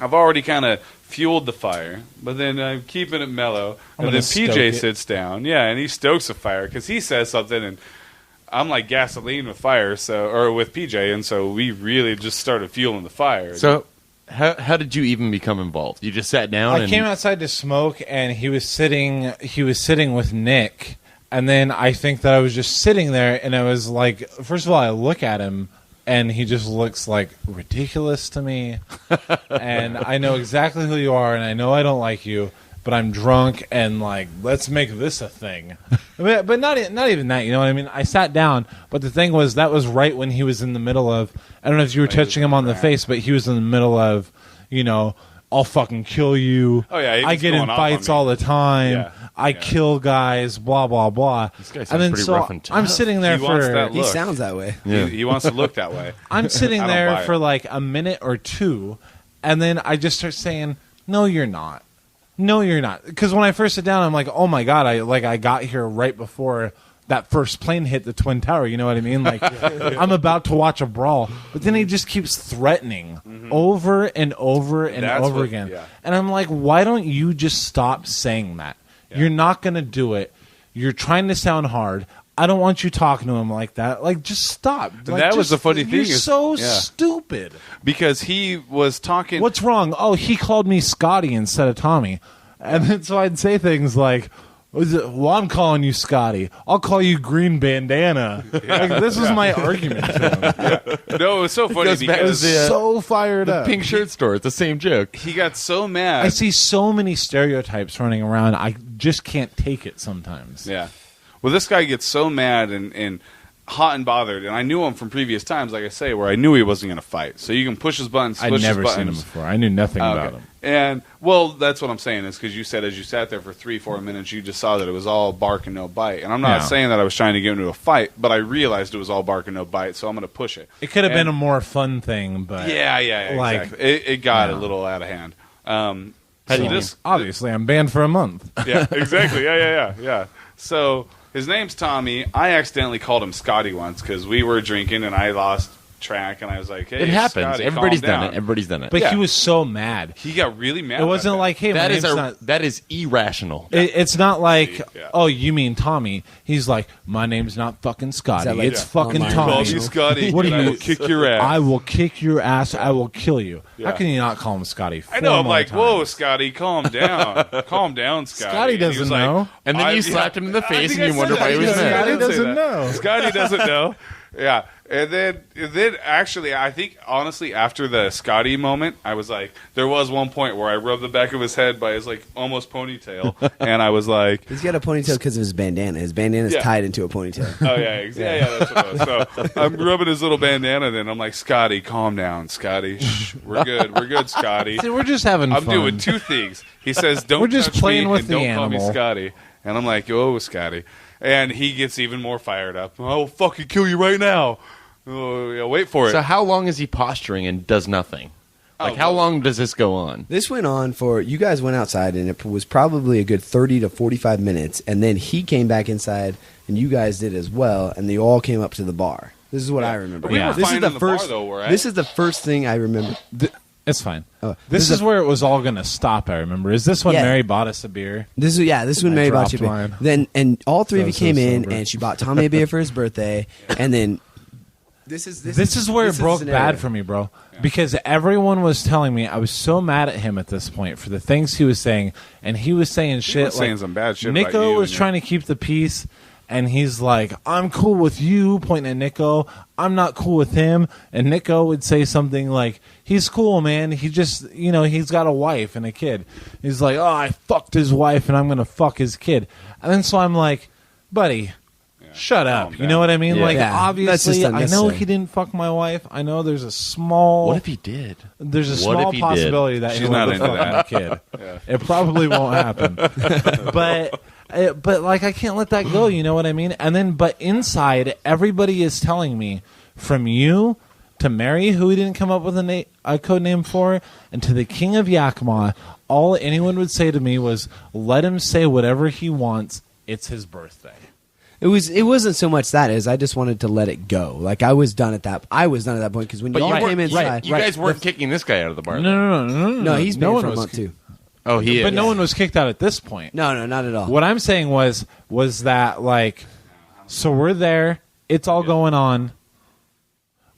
D: I've already kind of fueled the fire, but then I'm keeping it mellow.
B: I'm
D: And then
B: gonna stoke
D: PJ
B: it.
D: sits down, and he stokes the fire because he says something, and I'm like gasoline with fire, or with PJ, and so we really just started fueling the fire.
C: So, how did you even become involved? You just sat down.
B: I came outside to smoke, and he was sitting with Nick, and then I think that I was just sitting there, and I was like, first of all, I look at him, and he just looks like ridiculous to me, and I know exactly who you are, and I know I don't like you, but I'm drunk and like let's make this a thing. But not even that, you know what I mean? I sat down, but the thing was that was right when he was in the middle of, I don't know if you were touching him on the face, but he was in the middle of, you know, I'll fucking kill you.
D: Oh, yeah, he
B: I
D: was
B: get in
D: going off
B: fights
D: on me.
B: all the time.
D: Yeah.
B: I kill guys, blah blah blah.
C: This guy sounds
B: and then
C: pretty
B: so
C: rough and tough.
B: I'm sitting there
D: He wants that
E: He
D: look.
E: sounds that way.
D: He wants to look that way.
B: I'm sitting
D: I don't
B: there
D: buy
B: for
D: it.
B: like a minute or two, and then I just start saying, "No, you're not. No, you're not." Because when I first sit down, I'm like, "Oh my god!" I got here right before that first plane hit the Twin Tower. You know what I mean? Like I'm about to watch a brawl, but then he just keeps threatening over and over and
D: That's
B: over
D: what-
B: again.
D: yeah.
B: And I'm like, "Why don't you just stop saying that? You're not going to do it. You're trying to sound hard." I don't want you talking to him like that. Like, just stop. Like,
D: that was
B: just-
D: the funny
B: You're
D: thing is-
B: so
D: yeah.
B: stupid.
D: Because he was talking.
B: What's wrong? Oh, he called me Scotty instead of Tommy. And then so I'd say things like, well, I'm calling you Scotty. I'll call you Green Bandana. Like, this was my argument to him.
D: No, it was so funny
C: goes back to
D: because
C: the-
B: So fired up.
C: Pink shirt store. It's the same joke.
D: he got so mad.
B: I see so many stereotypes running around. I just can't take it sometimes.
D: Yeah. Well, this guy gets so mad and hot and bothered, and I knew him from previous times, like I say, where I knew he wasn't going to fight. So you can push his buttons,
B: I'd
D: push
B: never
D: his
B: seen him
D: buttons.
B: before. I knew nothing
D: Oh,
B: about
D: okay.
B: him.
D: And, well, that's what I'm saying is because you said as you sat there for 3-4 minutes, you just saw that it was all bark and no bite. And I'm not
B: Yeah.
D: saying that I was trying to get into a fight, but I realized it was all bark and no bite, so I'm going to push it.
B: It could have been
D: And-
B: a more fun thing, but
D: Yeah,
B: like,
D: exactly. It got
B: yeah.
D: a little out of hand.
C: How do
D: So
C: you
D: this,
B: obviously I'm banned for a month.
D: yeah, exactly. Yeah. So his name's Tommy. I accidentally called him Scotty once because we were drinking and I lost track and I was like, "Hey,
C: It happens.
D: Scotty,
C: Everybody's
D: calm
C: done
D: down."
C: it. Everybody's done it.
B: But
D: Yeah.
B: he was so mad.
D: He got really mad.
B: It wasn't
D: about
B: like, hey, my
C: that is
B: name's not...
C: that is irrational.
B: It's not like,
D: Yeah.
B: oh, you mean Tommy? He's like, my name's not fucking Scotty.
E: that like-
B: It's
E: Yeah.
B: fucking
E: Online
B: Tommy.
D: Call me Scotty.
B: What do
D: and I
B: you-
D: will kick your ass.
B: I will kick your ass. I will kill you.
D: Yeah.
B: How can you not call him Scotty?
D: I know.
B: 4
D: I'm
B: more
D: like,
B: times?
D: whoa, Scotty, calm down. Calm down, Scotty.
B: Scotty
D: And he
B: doesn't
D: was like,
B: know.
C: And then you slapped him in the face and you wonder why he was mad.
B: Scotty
D: I did say
B: doesn't
D: that.
B: know.
D: Scotty doesn't know. Yeah. And then actually, I think, honestly, after the Scotty moment, I was like, there was one point where I rubbed the back of his head by his, like, almost ponytail. And I was like,
E: He's got a ponytail because of his bandana. His bandana's
D: Yeah.
E: tied into a ponytail.
D: oh, yeah, that's what it was. So I'm rubbing his little bandana, then I'm like, Scotty, calm down, Scotty. Shh, we're good, Scotty.
B: See, we're just having
D: I'm
B: fun.
D: doing two things. He says, don't
B: We're just
D: touch
B: playing
D: me
B: with
D: and
B: the
D: don't call me
B: animal.
D: Scotty. And I'm like, oh, Scotty. And he gets even more fired up. I'll fucking kill you right now. Oh, yeah, wait for it.
C: So how long is he posturing and does nothing? Like, how long does this go on?
E: This went on for, you guys went outside and it was probably a good 30 to 45 minutes. And then he came back inside and you guys did as well. And they all came up to the bar. This is what I remember.
D: We
B: were
E: This
D: fine
E: is the
D: in the bar,
E: first.
D: though, we're at.
E: This is the first thing I remember.
B: It's fine.
E: Oh,
B: This is
E: a-
B: where it was all going to stop, I remember. Is this when
E: Yeah.
B: Mary bought us a beer?
E: This is when
B: I
E: Mary bought
B: dropped
E: you a beer.
B: mine.
E: Then and all three of you
B: So
E: came in
B: sober.
E: and she bought Tommy a beer for his birthday. And then this is
B: Where
E: this
B: it
E: is
B: broke
E: the scenario.
B: bad for me, bro. Because everyone was telling me I was so mad at him at this point for the things he was saying, and he was saying shit.
D: was saying some bad shit
B: Nico
D: about you
B: was
D: and
B: trying to keep the peace, and he's like, "I'm cool with you," pointing at Nico. I'm not cool with him, and Nico would say something like, "He's cool, man. He just, he's got a wife and a kid." He's like, "Oh, I fucked his wife, and I'm gonna fuck his kid." And then so I'm like, "Buddy." Shut up.
D: Calm
B: You know what I mean?
C: Yeah.
B: Like,
E: Yeah, that's
B: obviously,
E: just
B: I know
E: unnecessary.
B: he didn't fuck my wife. I know there's a small...
C: What if he did?
B: There's a
C: What
B: small
C: if he
B: possibility that
D: She's
B: he'll
D: not
B: never
D: into
B: fuck my kid. It probably won't happen. But like, I can't let that go. You know what I mean? And then, but inside, everybody is telling me, from you to Mary, who he didn't come up with a code name for, and to the King of Yakima, all anyone would say to me was, "Let him say whatever he wants. It's his birthday."
E: It wasn't so much that as I just wanted to let it go. Like I was done at that point because when
C: But
E: y'all
C: you
E: came
C: weren't,
E: inside,
C: you guys weren't kicking this guy out of the bar.
B: No,
E: he's
B: no
E: banned
B: one
E: for a
B: was
E: month too.
C: Oh, he is.
B: But no one was kicked out at this point.
E: No, not at all.
B: What I'm saying was that, like, so we're there, it's all going on.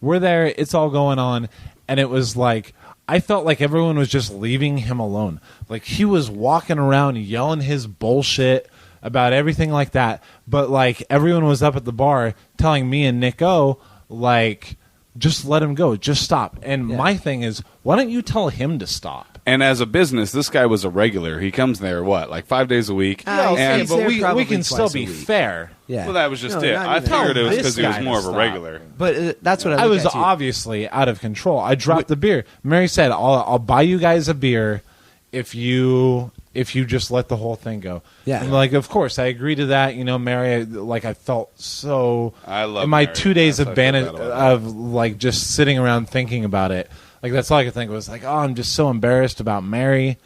B: We're there, it's all going on, and it was like, I felt like everyone was just leaving him alone. Like, he was walking around yelling his bullshit about everything like that, but, like, everyone was up at the bar telling me and Nick O, like, just let him go, just stop. And
E: Yeah.
B: my thing is, why don't you tell him to stop?
D: And as a business, this guy was a regular. He comes there, like 5 days a week?
E: Yeah,
B: Okay,
E: he's
B: but
E: there
B: we
E: probably
B: can still
E: twice a
B: be
E: week.
B: fair.
E: Yeah.
D: Well, that was just
E: No,
D: it.
E: not
D: I
E: even
D: figured
E: that.
D: it was
B: This
D: because he was
B: guy
D: more
B: to
D: of a
B: stop.
D: regular.
E: But that's what I
B: I
E: look
B: was
E: at, too.
B: obviously out of control. I dropped the beer. Mary said, "I'll buy you guys a beer if you just let the whole thing go."
E: Yeah.
B: And like, of course, I agree to that. You know, Mary, I felt so.
D: I love
B: in my
D: Mary.
B: 2 days
D: That's
B: of
D: how I feel
B: ban
D: bad about
B: of like just sitting around thinking about it. Like that's all I could think was like, oh, I'm just so embarrassed about Mary.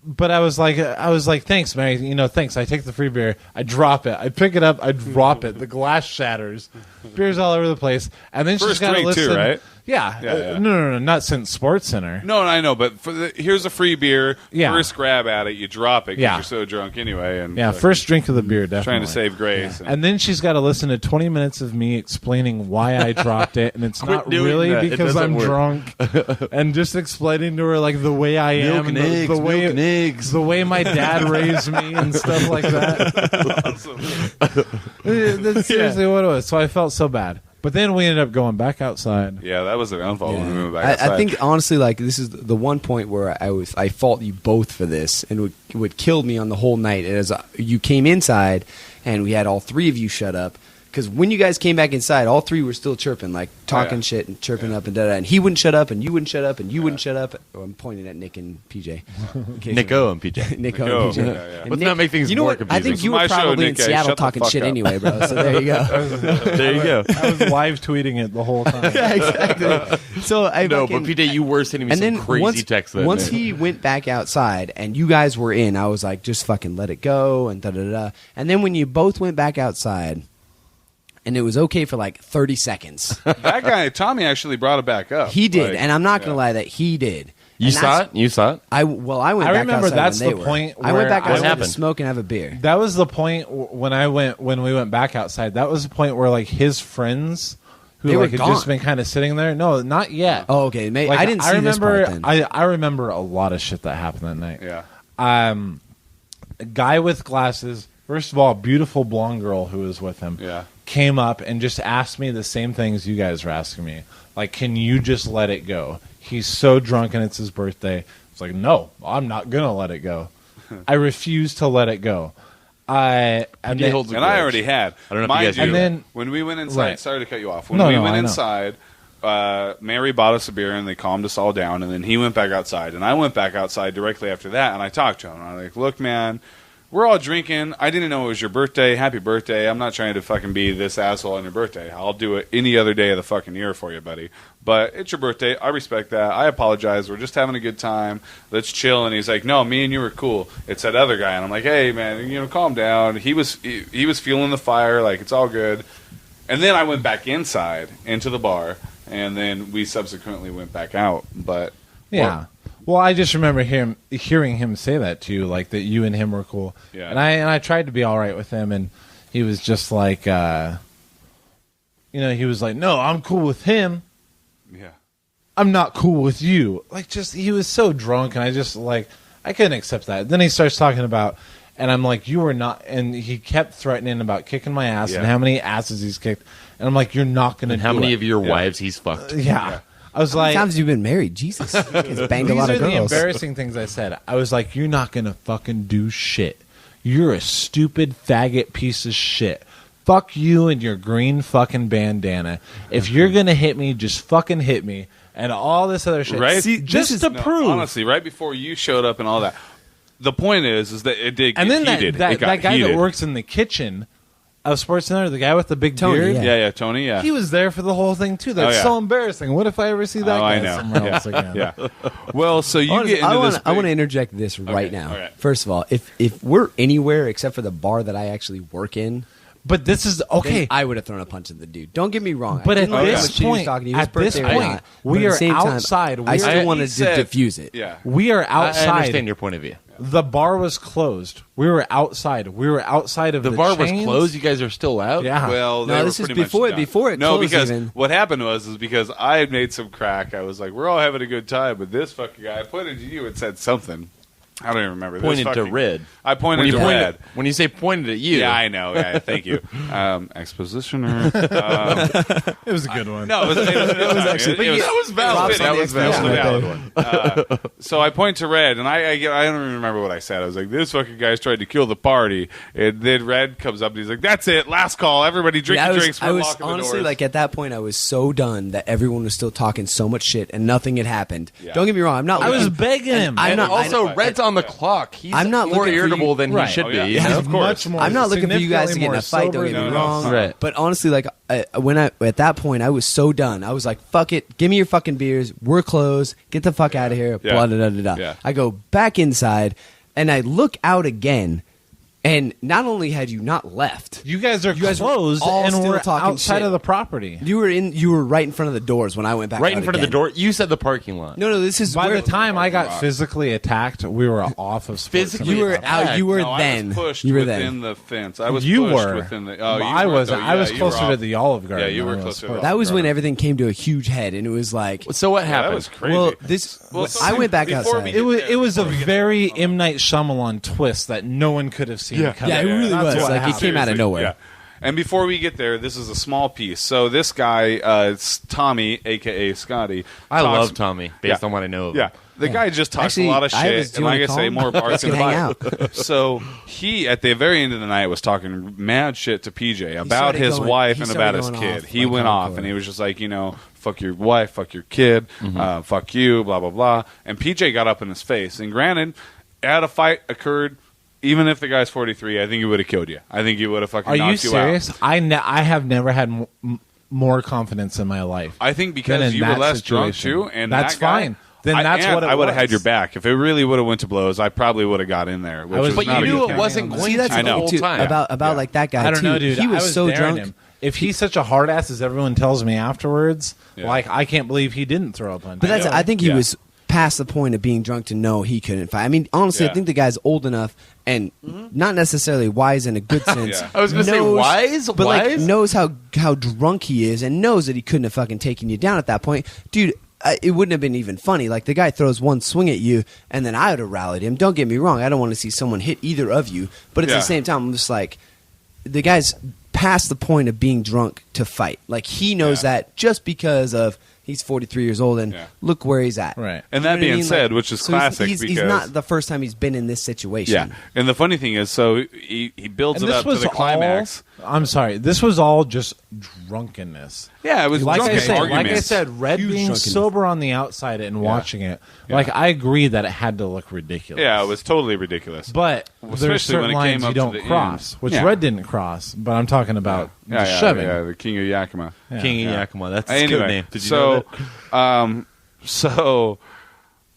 B: But I was like, thanks, Mary. You know, thanks. I take the free beer. I drop it. I pick it up. I drop it. The glass shatters. Beer's all over the place. And then she's
D: First
B: got to
D: drink, too,
B: listen.
D: right?
B: Yeah.
D: Yeah.
B: No. Not since Sports Center.
D: No, I know, but here's a free beer.
B: Yeah.
D: First grab at it, you drop it because
B: Yeah.
D: you're so drunk anyway. And
B: Yeah. First drink of the beer, definitely.
D: trying to save grace.
B: And then she's got to listen to 20 minutes of me explaining why I dropped it, and it's not
C: doing
B: really
C: that. It
B: because
C: doesn't
B: I'm
C: work.
B: drunk, and just explling to her like the way I am,
C: Milk and
B: and
C: eggs,
B: the way
C: milk and eggs.
B: the way my dad raised me, and stuff like that. That's seriously what it was. So I felt so bad. But then we ended up going back outside.
D: yeah, that was the downfall when we went back outside.
E: I think honestly, like this is the one point where I fault you both for this, and what killed me on the whole night is you came inside, and we had all three of you shut up. Because when you guys came back inside, all three were still chirping, like talking shit and chirping up and da da. And he wouldn't shut up, and you wouldn't shut up, and you wouldn't shut up. Oh, I'm pointing at Nick and PJ.
C: Nico and PJ.
E: Nico and PJ.
D: Yeah, yeah.
E: And
C: Let's not make things
E: you know
C: more
E: what? I
C: confusing.
E: think you
D: It's
E: were
D: my show,
E: probably in
D: Nick. Hey,
E: Seattle
D: shut the
E: talking
D: fuck
E: shit
D: up.
E: anyway, bro. So there you go.
C: There you go.
B: I was live tweeting it the whole time.
E: Yeah, exactly. So I
C: No,
E: fucking-
C: but PJ, you were sending me
E: and
C: some
E: then
C: crazy texts. That
E: once
C: night.
E: he went back outside and you guys were in, I was like, just fucking let it go and da da da. And then when you both went back outside, and it was okay for like 30 seconds,
D: that guy, Tommy, actually brought it back up.
E: he did,
D: Like,
E: and I'm not gonna
D: yeah.
E: lie that he did.
C: You
E: And
C: saw
E: that's-
C: it? You saw it?
E: I went
B: I
E: back
B: remember
E: outside
B: that's
E: when they
B: the
E: were.
B: point
E: I went
B: where
E: back
B: I-
E: outside to
C: happened?
E: smoke and have a beer.
B: That was the point when we went back outside. That was the point where like his friends who
E: They were
B: like had
E: gone.
B: just been kind of sitting there. No, not yet.
E: Oh, okay.
B: Like,
E: I didn't see
B: remember,
E: this part then.
B: I remember a lot of shit that happened that night.
D: Yeah.
B: A guy with glasses. First of all, a beautiful blonde girl who was with him.
D: Yeah.
B: Came up and just asked me the same things you guys were asking me. Like, can you just let it go? He's so drunk and it's his birthday. It's like, no, I'm not gonna let it go. I refuse to let it go. And then,
C: holds a
D: And I
C: grudge.
D: already had.
C: I don't know if
D: Mind
C: you guys
D: you,
C: do
B: And then-
D: when we went inside,
B: Right.
D: sorry to cut you off. When
B: No,
D: we
B: no,
D: went
B: I know.
D: inside, Mary bought us a beer and they calmed us all down. And then he went back outside, and I went back outside directly after that. And I talked to him. And I'm like, "Look, man, we're all drinking. I didn't know it was your birthday. Happy birthday. I'm not trying to fucking be this asshole on your birthday. I'll do it any other day of the fucking year for you, buddy. But it's your birthday. I respect that. I apologize. We're just having a good time. Let's chill." And he's like, "No, me and you were cool. It's that other guy." And I'm like, "Hey, man, calm down." He was feeling the fire. Like, it's all good. And then I went back inside into the bar, and then we subsequently went back out. But
B: yeah. Well, I just remember hearing him say that to you, like that you and him were cool.
D: Yeah.
B: And I tried to be all right with him, and he was just like, he was like, "No, I'm cool with him.
D: yeah.
B: I'm not cool with you." Like, just he was so drunk, and I just like I couldn't accept that. Then he starts talking about, and I'm like, "You were not," and he kept threatening about kicking my ass and
D: Yeah.
B: how many asses he's kicked, and I'm like, "You're not gonna."
C: And how
B: do
C: many
B: it.
C: of your
D: Yeah.
C: wives he's fucked?
B: Yeah. I was
E: How many
B: like,
E: times have you been married? Jesus, he's banged a
B: these
E: lot
B: are
E: of
B: the
E: girls.
B: embarrassing things I said. I was like, "You're not gonna fucking do shit. You're a stupid faggot piece of shit. Fuck you and your green fucking bandana. If you're gonna hit me, just fucking hit me." And all this other shit.
D: Right?
B: See, just to
D: No,
B: prove.
D: honestly, right before you showed up and all that. The point is that it did get
B: And then
D: heated.
B: that
D: It got
B: guy
D: heated.
B: that works in the kitchen of Sports Center, the guy with the big
E: Tony,
B: beard,
E: yeah.
D: Yeah, Tony, yeah.
B: he was there for the whole thing too. That's
D: Oh, yeah.
B: so embarrassing. What if I ever see that
D: Oh,
B: guy
D: I know.
B: somewhere else again?
D: Yeah. Well, so you
E: Honestly,
D: get into this.
E: I want to
D: big-
E: interject this right now.
D: okay.
E: First of all, if we're anywhere except for the bar that I actually work in,
B: But this is okay.
E: then I would have thrown a punch at the dude. Don't get me wrong.
B: But
E: I
B: at
E: didn't like how
B: this
E: much he was
B: point,
E: talking to you, his
B: at this
E: birthday or
B: point,
E: not.
B: we
E: But at
B: are
E: the same time,
B: outside.
E: I still
D: he
E: wanted to
D: said-
E: diffuse it.
D: Yeah.
B: We are
C: I
B: outside.
C: understand your point of view.
B: The bar was closed. We were outside. We were outside of
C: The
B: the
C: bar was
B: chains.
C: closed. You guys are still out?
B: Yeah.
D: Well,
E: No,
D: they
E: this
D: were
E: is
D: pretty much
E: before-
D: done.
E: before it
D: No,
E: closed
D: because
E: even.
D: what happened was because I had made some crack. I was like, "We're all having a good time," but this fucking guy, I pointed to you and said something, I don't even remember.
C: Pointed to red.
D: I pointed to red.
C: When you say pointed at you.
D: Yeah, I know. Yeah, thank you. Expositioner.
B: It was a good one.
D: No, it was actually.
C: That was valid.
D: That was a valid one.
E: one.
D: So I point to Red, and I don't even remember what I said. I was like, "This fucking guy's tried to kill the party." And then Red comes up and he's like, "That's it, last call. Everybody drink your drinks. We're locking the
E: honestly
D: doors."
E: like at that point, I was so done that everyone was still talking so much shit and nothing had happened.
D: Yeah.
E: Don't get me wrong. I'm not.
B: I was
E: looking-
B: begging him.
E: I'm
C: And
E: not.
C: also,
E: I-
C: Red's on the clock. He's
E: I'm not
C: more
E: looking for
C: irritable
E: you-
C: than
B: Right.
C: he should
D: Oh,
C: be.
D: yeah.
C: You
B: He's
C: know?
D: of course.
B: much more.
E: I'm not looking for you guys to get in a fight. Don't get me
D: No, no,
E: wrong.
D: no.
C: Right.
E: But honestly, like when I at that point, I was so done. I was like, "Fuck it, give me your fucking beers. We're closed. Get the fuck out of here."
D: Yeah.
E: Blah da da da da.
D: Yeah.
E: I go back inside, and I look out again, and not only had you not left,
B: You guys are
E: guys were
B: closed
E: all
B: and
E: still
B: we're
E: talking
B: outside
E: shit.
B: of the property.
E: you were right in front of the doors when I went back.
C: Right in
E: out
C: front of the
E: again.
C: door. You said the parking lot.
E: No, this is
B: By
E: where
B: the time I got physically attacked, we were off of sports.
C: Physically
E: you were
C: attacked.
E: out. You were
D: No,
E: then.
D: I was pushed
E: you were
D: within
E: then.
D: the fence. I was
B: You
D: pushed
B: were.
D: within the.
B: Well,
D: Oh, you
B: I
D: weren't,
B: was.
D: though.
B: I was
D: Yeah, you were
B: closer
D: off.
B: to the Olive Garden.
D: Yeah, you were
B: than I was
D: closer to the
B: sports.
E: That was when
D: Garden.
E: everything came to a huge head, and it was like,
C: So what
D: Yeah,
C: happened?
D: that was crazy.
E: well, this.
D: Well,
E: I went back
D: before
E: outside.
D: we
B: It was a very M. Night Shyamalan twist that no one could have seen coming.
E: Yeah, it really
B: That's
E: was.
B: what
E: Like, it
B: happened.
E: came out of
D: Seriously,
E: nowhere.
D: Yeah. And before we get there, this is a small piece. So this guy, it's Tommy, a.k.a. Scotty.
C: I
D: talks-
C: love Tommy, based
D: Yeah.
C: on what I know of
D: Yeah.
C: him.
D: The guy just talks
E: Actually,
D: a lot of
E: I was
D: shit, and
E: doing
D: like
E: a
D: I say,
E: call.
D: more barks
E: Let's
D: and
E: get hang
D: bite. So he, at the very end of the night, was talking mad shit to PJ about
E: started
D: his
E: going-
D: wife
E: he
D: and
E: started
D: about his
E: going
D: kid.
E: off,
D: He
E: like,
D: went off,
E: hardcore.
D: and he was just like, fuck your wife, fuck your kid, fuck you, blah, blah, blah. And PJ got up in his face. And granted, had a fight occurred, even if the guy's 43, I think he would have killed you. I think he would have fucking
B: Are you
D: knocked you out.
B: serious? I have never had more confidence in my life.
D: I think
B: than
D: because
B: in
D: you were
B: that
D: less drunk
B: situation.
D: too, and
B: that's
D: that guy,
B: fine. Then that's what it
D: I would have had
B: was.
D: your back if it really would have went to blows. I probably would have got in there. Which
B: was-
D: was
C: But
D: not
C: you
D: a
C: knew
D: good
C: it
D: thing.
C: wasn't going
E: See, that's
C: to
D: I
C: the
D: know.
C: whole
E: too,
C: time.
E: about like that guy
B: I don't
E: too.
B: know, dude.
E: He was
B: I was
E: so
B: daring
E: drunk.
B: him. If he's such a hard ass as everyone tells me afterwards,
D: Yeah.
B: like I can't believe he didn't throw a punch.
E: But that's. I think he
D: Yeah.
E: was past the point of being drunk to know he couldn't fight. I mean, honestly,
D: Yeah.
E: I think the guy's old enough and not necessarily wise in a good sense.
D: Yeah.
C: I was going to say
E: knows-
C: wise?
E: but like
C: Wise?
E: knows how drunk he is and knows that he couldn't have fucking taken you down at that point, dude. It wouldn't have been even funny. Like the guy throws one swing at you, and then I would have rallied him. Don't get me wrong; I don't want to see someone hit either of you. But at
D: Yeah.
E: the same time, I'm just like, the guy's past the point of being drunk to fight. Like he knows
D: Yeah.
E: that just because of he's 43 years old, and
D: Yeah.
E: look where he's at.
B: Right.
D: And
E: You know
D: that
E: what I
D: being
E: mean?
D: said,
E: Like,
D: which is
E: so he's-
D: classic
E: he's
D: because
E: not the first time he's been in this situation.
D: yeah. And the funny thing is, so he builds
B: And
D: it
B: this
D: up to
B: was
D: the climax.
B: all. I'm sorry. This was all just drunkenness.
D: Yeah, it was
B: Like
D: drunken
B: I
D: arguments.
B: said, Red
E: Huge
B: being
E: drunkenness.
B: sober on the outside and watching it,
D: Yeah.
B: like I agree that it had to look ridiculous.
D: Yeah, it was totally ridiculous.
B: But
D: Especially
B: there's certain
D: when it
B: lines
D: came
B: you
D: up to
B: don't
D: the
B: cross,
D: end.
B: which
D: Yeah.
B: Red didn't cross. But I'm talking about
D: yeah,
B: just shoving.
D: yeah, the king of Yakima.
B: Yeah.
C: King of
D: Yeah.
C: Yakima. That's his
D: Anyway,
C: good name. Did you know that?
D: So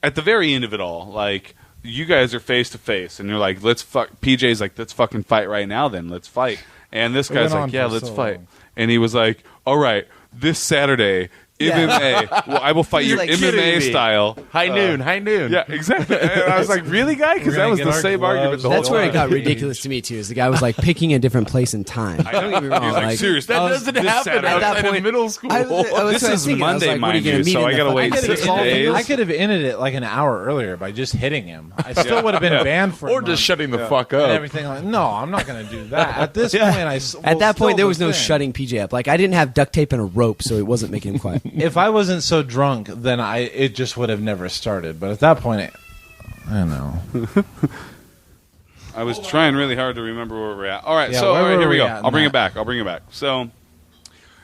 D: at the very end of it all, like you guys are face to face, and you're like, "Let's fuck." PJ's like, "Let's fucking fight right now, then. Let's fight." And this
B: It
D: guy's
B: went on
D: like, "Yeah,
B: for
D: let's
B: so
D: fight."
B: long.
D: And he was like, "All right, this Saturday, MMA. Well, I will fight
E: He's
D: you
E: like,
D: MMA
C: kidding me.
D: style."
C: High noon.
D: Yeah, exactly. And I was like, "Really, guy?" Because
B: We're
D: that
B: gonna
D: was
B: get
D: the
B: our
D: same
B: gloves.
D: argument the whole
E: That's where it
D: time.
E: got ridiculous to me too. Is the guy was like picking a different place and time.
D: I know.
E: Don't get me wrong.
D: He was like, "Seriously,
C: That
D: this
C: doesn't
D: Saturday."
C: happen
E: At that
C: outside of
E: point,
C: middle school.
E: I was
D: This
E: what I was
D: is
E: thinking. I was
D: Monday,
E: like, what are
D: mind
E: you gonna
D: you,
E: meet
D: so
E: in
D: I
E: the
D: gotta
E: fucking-
D: wait
B: I could have
D: 6
B: ended,
D: days.
B: I could have ended it like an hour earlier by just hitting him. I still would have been banned for a
C: Or
B: month
C: just shutting the fuck
B: and
C: up.
B: everything. Like, no, I'm not going to do that. At this point,
E: At that point, there was no shutting PJ up. Like I didn't have duct tape and a rope, so it wasn't making him quiet.
B: If I wasn't so drunk, then it just would have never started. But at that point, I don't know.
D: I was trying really hard to remember where we're at. All right,
B: Yeah,
D: so
B: where
D: all right,
B: were
D: here we
B: we
D: go.
B: at
D: I'll bring
B: in
D: it back. So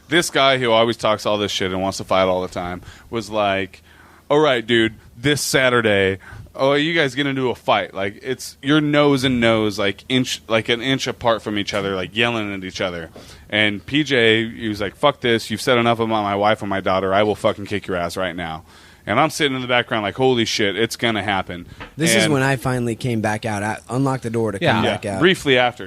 D: this guy who always talks all this shit and wants to fight all the time was like, "All right, dude, this Saturday, you guys get into a fight. Like it's your nose and nose, like an inch apart from each other, like yelling at each other." And PJ, he was like, "Fuck this! You've said enough about my wife and my daughter. I will fucking kick your ass right now." And I'm sitting in the background like, "Holy shit, it's gonna happen."
E: This is
D: And-
E: when I finally came back out. I unlocked the door to come
B: Yeah.
E: back out.
D: briefly after,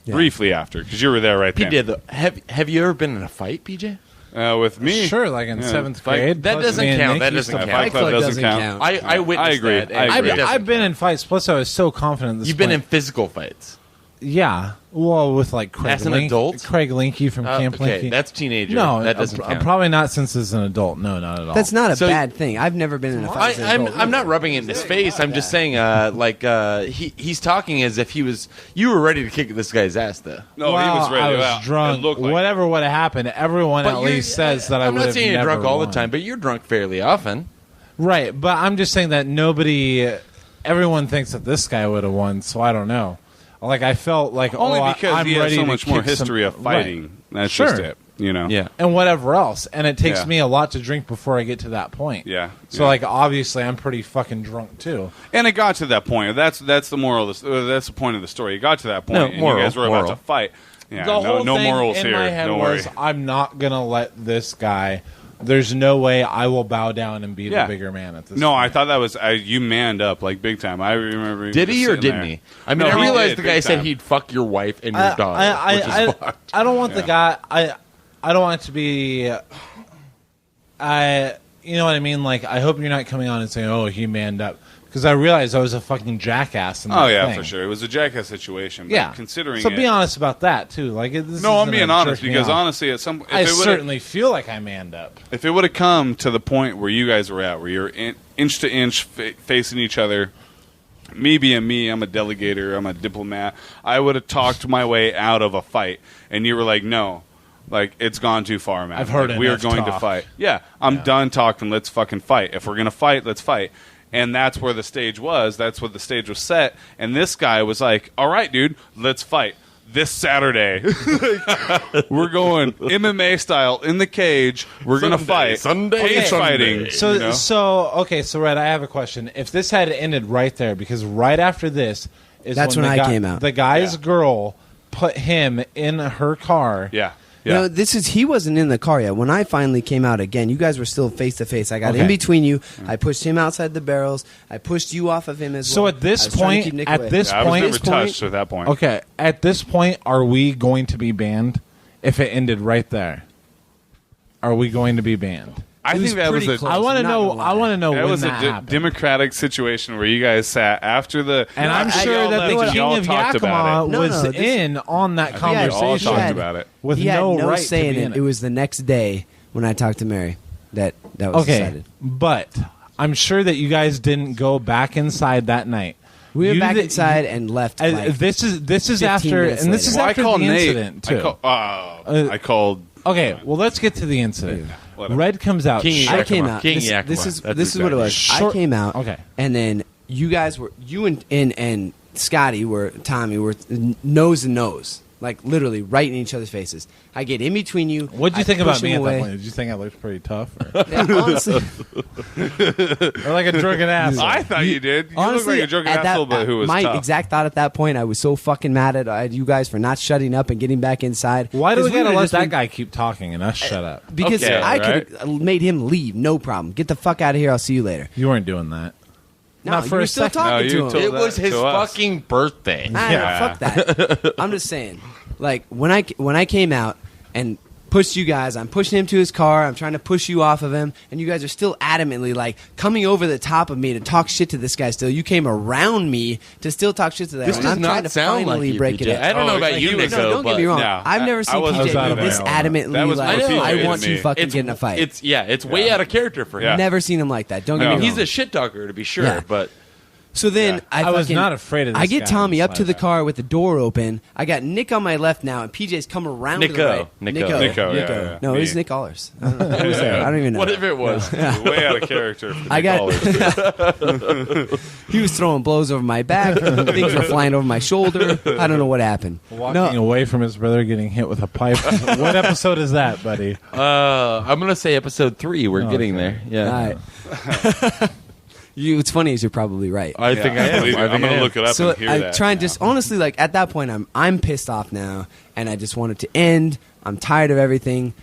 D: briefly after, because you were there right there.
C: PJ, have you ever been in a fight, PJ?
D: With me,
B: Sure, like in
D: Yeah.
B: seventh
C: Fight-
B: grade.
C: that
B: plus
C: doesn't
B: me and
C: count.
B: Nick
C: That
B: used
C: doesn't
B: to
C: count.
B: fight.
D: Fight Club doesn't count.
C: I witnessed
D: I agree.
C: that.
D: I
C: and
D: agree.
C: it doesn't
B: I've been
C: count.
B: in fights. Plus, I was so confident. At this
C: You've been in
B: point.
C: physical fights.
B: Yeah. Well, with like Craig
C: As an adult?
B: Craig Linky from Camp
C: Okay,
B: Linky.
C: that's teenager.
B: No,
C: that doesn't count.
B: probably not since as an adult. No, not at all.
E: That's not a
C: So-
E: bad thing. I've never been in a fight. as an adult.
C: I'm not rubbing it in his face. I'm just saying, he's talking as if he was. You were ready to kick this guy's ass, though.
D: No,
B: well,
D: he was ready.
B: I was
D: Well,
B: drunk.
D: it looked like
B: Whatever would have happened, everyone
C: But
B: at
C: you're-
B: least says that I
C: I'm
B: would
C: not
B: have
C: saying you're
B: never
C: drunk all the
B: won.
C: time, but you're drunk fairly often.
B: Right, but I'm just saying that everyone thinks that this guy would have won, so I don't know. Like, I felt like,
D: only because
B: I'm
D: he has
B: ready
D: so
B: to
D: much more
B: kick some-
D: history of fighting.
B: Right.
D: That's
B: Sure.
D: just it. You know.
C: Yeah.
B: And whatever else. And it takes
D: Yeah.
B: me a lot to drink before I get to that point.
D: Yeah.
B: So,
D: Yeah.
B: like, obviously, I'm pretty fucking drunk, too.
D: And it got to that point. That's the moral. That's the point of the story. It got to that point,
C: No,
D: and
C: moral,
D: you guys were about
C: moral.
D: to fight. Yeah,
B: The whole
D: no
B: thing
D: morals
B: in
D: here.
B: my head
D: Don't
B: was,
D: worry.
B: I'm not going to let this guy... There's no way I will bow down and be
D: Yeah.
B: the bigger man at this
D: No,
B: point.
D: I thought that was you manned up like big time. I remember.
C: Did he
D: just
C: or
D: sitting
C: didn't
D: there.
C: he? I mean,
D: No,
C: I
D: he
C: realized
D: did,
C: the guy
D: big
C: said
D: time.
C: he'd fuck your wife and your daughter, which is fucked.
B: I don't want the
D: Yeah.
B: guy... I don't want it to be... you know what I mean? Like, I hope you're not coming on and saying, oh, he manned up. Because I realized I was a fucking jackass in that
D: Oh yeah,
B: thing.
D: for sure. It was a jackass situation. But
B: Yeah.
D: considering
B: So
D: it,
B: be honest about that, too. Like, this
D: No, I'm
B: isn't
D: being
B: a
D: honest
B: jerk me
D: because
B: off.
D: honestly, at some
B: I certainly feel like I manned up.
D: if it would have come to the point where you guys were at, where you're inch to inch facing each other, me being me, I'm a delegator, I'm a diplomat, I would have talked my way out of a fight, and you were like, no. Like, it's gone too far, man.
B: I've heard
D: like, we are
B: enough
D: going to
B: talk.
D: fight. Yeah, I'm done talking. Let's fucking fight. If we're going to fight, let's fight. And that's where the stage was. That's what the stage was set. And this guy was like, all right, dude, let's fight. This Saturday. We're going MMA style in the cage. We're going to fight.
C: Sunday,
D: Cage
C: Sunday.
D: fighting.
B: So,
D: you know?
B: so Red, I have a question. If this had ended right there, because right after this is
E: That's
B: when
E: when
B: the
E: I
B: guy-
E: came out.
B: The guy's
D: Yeah.
B: girl put him in her car.
D: Yeah. Yeah.
E: No, he wasn't in the car yet. When I finally came out again, you guys were still face to face. I got
B: Okay.
E: in between you. I pushed him outside the barrels. I pushed you off of him as
B: So
E: well.
B: at this
E: I was trying to
B: point-
E: keep Nick
B: at
E: away.
B: this
D: I was
B: point-
D: never
B: this point-
D: touched at that point.
B: Okay, at this point, are we going to be banned if it ended right there? Are we going to be banned?
D: I
E: It was
D: think that was
E: pretty
D: a
E: close.
B: I want to
E: not
B: know.
E: gonna
B: I
E: lie.
B: want to know
D: that
B: when
D: was
B: that
D: a
B: happened.
D: democratic situation where you guys sat after the.
B: And I'm
D: after
B: sure
D: y'all
B: that
D: left,
B: the king
D: y'all
B: of
D: talked about
B: Yakima
D: it.
E: No,
B: was
E: no, this-
B: in on that
D: I think we all
B: conversation
D: talked
E: had-
D: about it.
B: with
E: he had no
B: right
E: say
B: to
E: in
B: be
E: it.
B: in
E: It was the next day when I talked to Mary that was
B: okay,
E: decided.
B: but I'm sure that you guys didn't go back inside that night.
E: We went
B: You
E: back
B: did-
E: inside and left. Like,
B: this is
E: 15
B: after,
E: minutes
B: and this
E: later.
B: is
D: Well, I
B: after
D: called
B: the
D: Nate.
B: incident too.
D: I called.
B: Okay, well, let's get to the incident.
D: Whatever.
B: Red comes out.
C: King
B: sh-
C: Yakima.
E: I came out.
C: King
E: This
C: Yakima.
E: is
C: That's
E: this is what it was.
B: Short-
E: I came out.
B: Okay.
E: And then you guys were and Scotty Tommy were nose to nose, like literally right in each other's faces. I get in between you.
B: What'd you
E: I
B: think about
E: push
B: me
E: him
B: at that
E: away.
B: point? Did you think I looked pretty tough, or,
E: Yeah, honestly,
B: or like a drunken asshole?
D: I thought you did. You look
E: honestly,
D: like a drunken
E: at
D: asshole, but who was
E: my
D: tough.
E: exact thought at that point, I was so fucking mad at you guys for not shutting up and getting back inside.
B: Why do we
E: 'Cause
B: gotta
E: would've
B: let
E: just
B: that
E: been-
B: guy keep talking and us shut up?
E: Because
C: Okay,
E: I
C: right?
E: could have made him leave, no problem. Get the fuck out of here. I'll see you later.
B: You weren't doing that.
E: No,
B: Not for
E: you were
B: a
E: still
B: second.
E: talking
D: No, you
E: to him.
D: told
C: It was
D: that
C: his
D: to us.
C: fucking birthday.
D: Yeah.
E: Fuck that. I'm just saying, like when I came out and pushed you guys, I'm pushing him to his car. I'm trying to push you off of him, and you guys are still adamantly like coming over the top of me to talk shit to this guy. Still, you came around me to still talk shit to that.
C: This
E: guy,
C: does
E: and I'm trying
C: not
E: to
C: sound
E: finally
C: like you,
E: break
C: PJ.
E: it.
C: I don't know
D: Oh,
C: about
D: like
C: you,
D: he was-
C: Nico,
E: No, don't get me
C: but-
E: wrong.
D: No,
E: I've never
D: I
E: seen
D: wasn't
E: PJ
B: out
E: be
B: of
E: this
B: it.
E: adamantly
D: That was
E: like,
D: more PJ
E: I
D: than
E: want
D: me.
E: to fucking
C: It's
E: get in a fight.
C: It's way out of character for him.
D: Yeah.
E: Never seen him like that. Don't get
D: No.
E: me wrong.
C: He's a shit talker to be sure,
E: Yeah.
C: but
E: So then
D: Yeah.
E: I
B: was
E: fucking-
B: not afraid of this
E: I get
B: guy
E: Tommy up to the
B: inside
E: car with the door open. I got Nick on my left now, and PJ's come around to the
C: Nico.
E: right.
C: Nico,
D: yeah.
E: No,
D: Me.
E: it was Nick Allers. I don't know. Who was there? I don't even know.
C: what if it was?
D: Way out of character. For
E: I got-
D: College.
E: He was throwing blows over my back. Things were flying over my shoulder. I don't know what happened.
B: Walking away from his brother, getting hit with a pipe. What episode is that, buddy?
C: I'm gonna say episode 3. We're getting there. Yeah,
E: All right. What's funny is you're probably right.
C: I think I am.
D: believe you.
C: I
D: I'm
C: think
D: going
C: I
D: to
C: am.
D: look it up
E: So
D: and hear
E: I
D: that.
E: try and just honestly, like at that point, I'm pissed off now, and I just want it to end. I'm tired of everything.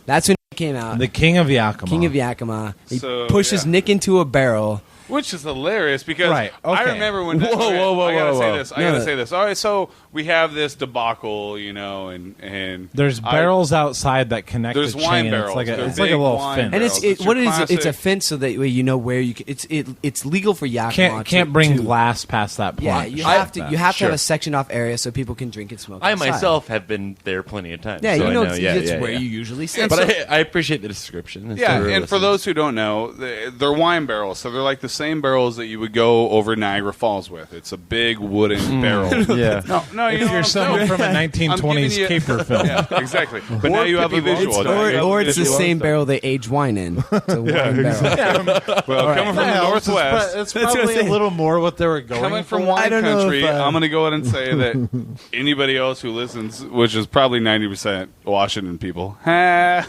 E: That's when he came out.
B: The king of Yakima.
E: King of Yakima. He
D: So,
E: pushes
D: yeah.
E: Nick into a barrel.
D: Which is hilarious because
B: Right,
D: I
B: okay.
D: remember when.
C: Whoa,
D: I gotta say
C: whoa.
D: this. I gotta say this. All right, so we have this debacle, and
B: There's barrels outside that connect
D: There's
B: the
D: wine
B: chain.
D: barrels.
B: It's like a,
D: They're
B: it's like a
D: big
B: little
D: wine
B: fin.
E: And
D: barrels.
E: it's
D: It's
E: what
D: your
E: it is. It's a
D: classic-
E: fence so that way you know where you can. It's legal for Yakima.
B: Can't bring
E: to,
B: glass past that point.
E: Yeah, you have to. You have to
C: Sure.
E: have a sectioned off area so people can drink and smoke.
C: I
E: outside.
C: myself have been there plenty of times.
E: Yeah,
C: so
E: you
C: I
E: know,
C: know.
E: it's where you usually sit.
C: But I appreciate the description.
D: Yeah,
C: So
D: and for those who don't know, they're wine barrels, so they're like the same barrels that you would go over Niagara Falls with. It's a big wooden barrel.
C: yeah.
D: No, you know
B: You're
D: what
B: someone
D: I'm
B: from a
D: I'm giving
B: 1920s
D: you-
B: caper film.
D: Yeah, exactly. But now you have a visual.
E: Or it's the same barrel they age wine in. It's a wine barrel.
D: Well, coming from the Northwest,
B: It's
E: That's what
B: probably
E: I'm
B: a
E: saying.
B: little more what they were going
D: coming from
B: for.
E: I
D: wine
E: don't know
D: country,
E: if,
D: I'm going to go ahead and say that anybody else who listens, which is probably 90% Washington people,
C: I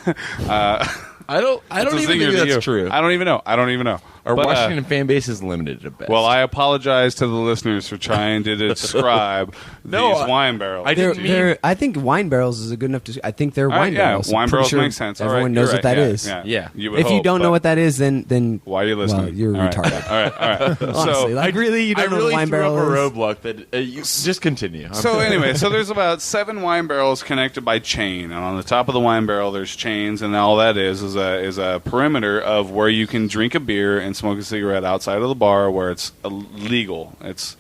C: don't even think that's true.
D: I don't even know.
C: Our
D: But,
C: Washington fan base is limited at best.
D: well, I apologize to the listeners for trying to describe
C: No,
D: these wine barrels.
C: I didn't mean.
E: I think wine barrels is a good enough. I think they're
D: All right,
E: wine barrels.
D: Yeah, wine
E: I'm pretty
D: barrels
E: sure
D: make sense. All right,
E: Everyone
D: you're
E: knows what
D: right.
E: that is.
C: Yeah.
D: You would
E: If you
D: hope,
E: don't
D: but
E: know what that is, then
D: why are you listening?
E: Well, you're
D: All right,
E: retarded.
D: All right.
E: Honestly,
D: So,
E: like really, you
C: I
E: don't know
C: really
E: what wine
C: threw
E: barrel
C: up a
E: is.
C: roadblock that you just continue.
D: So anyway, so there's about 7 wine barrels connected by chain, and on the top of the wine barrel there's chains, and all that is a perimeter of where you can drink a beer and smoke a cigarette outside of the bar where it's legal. It's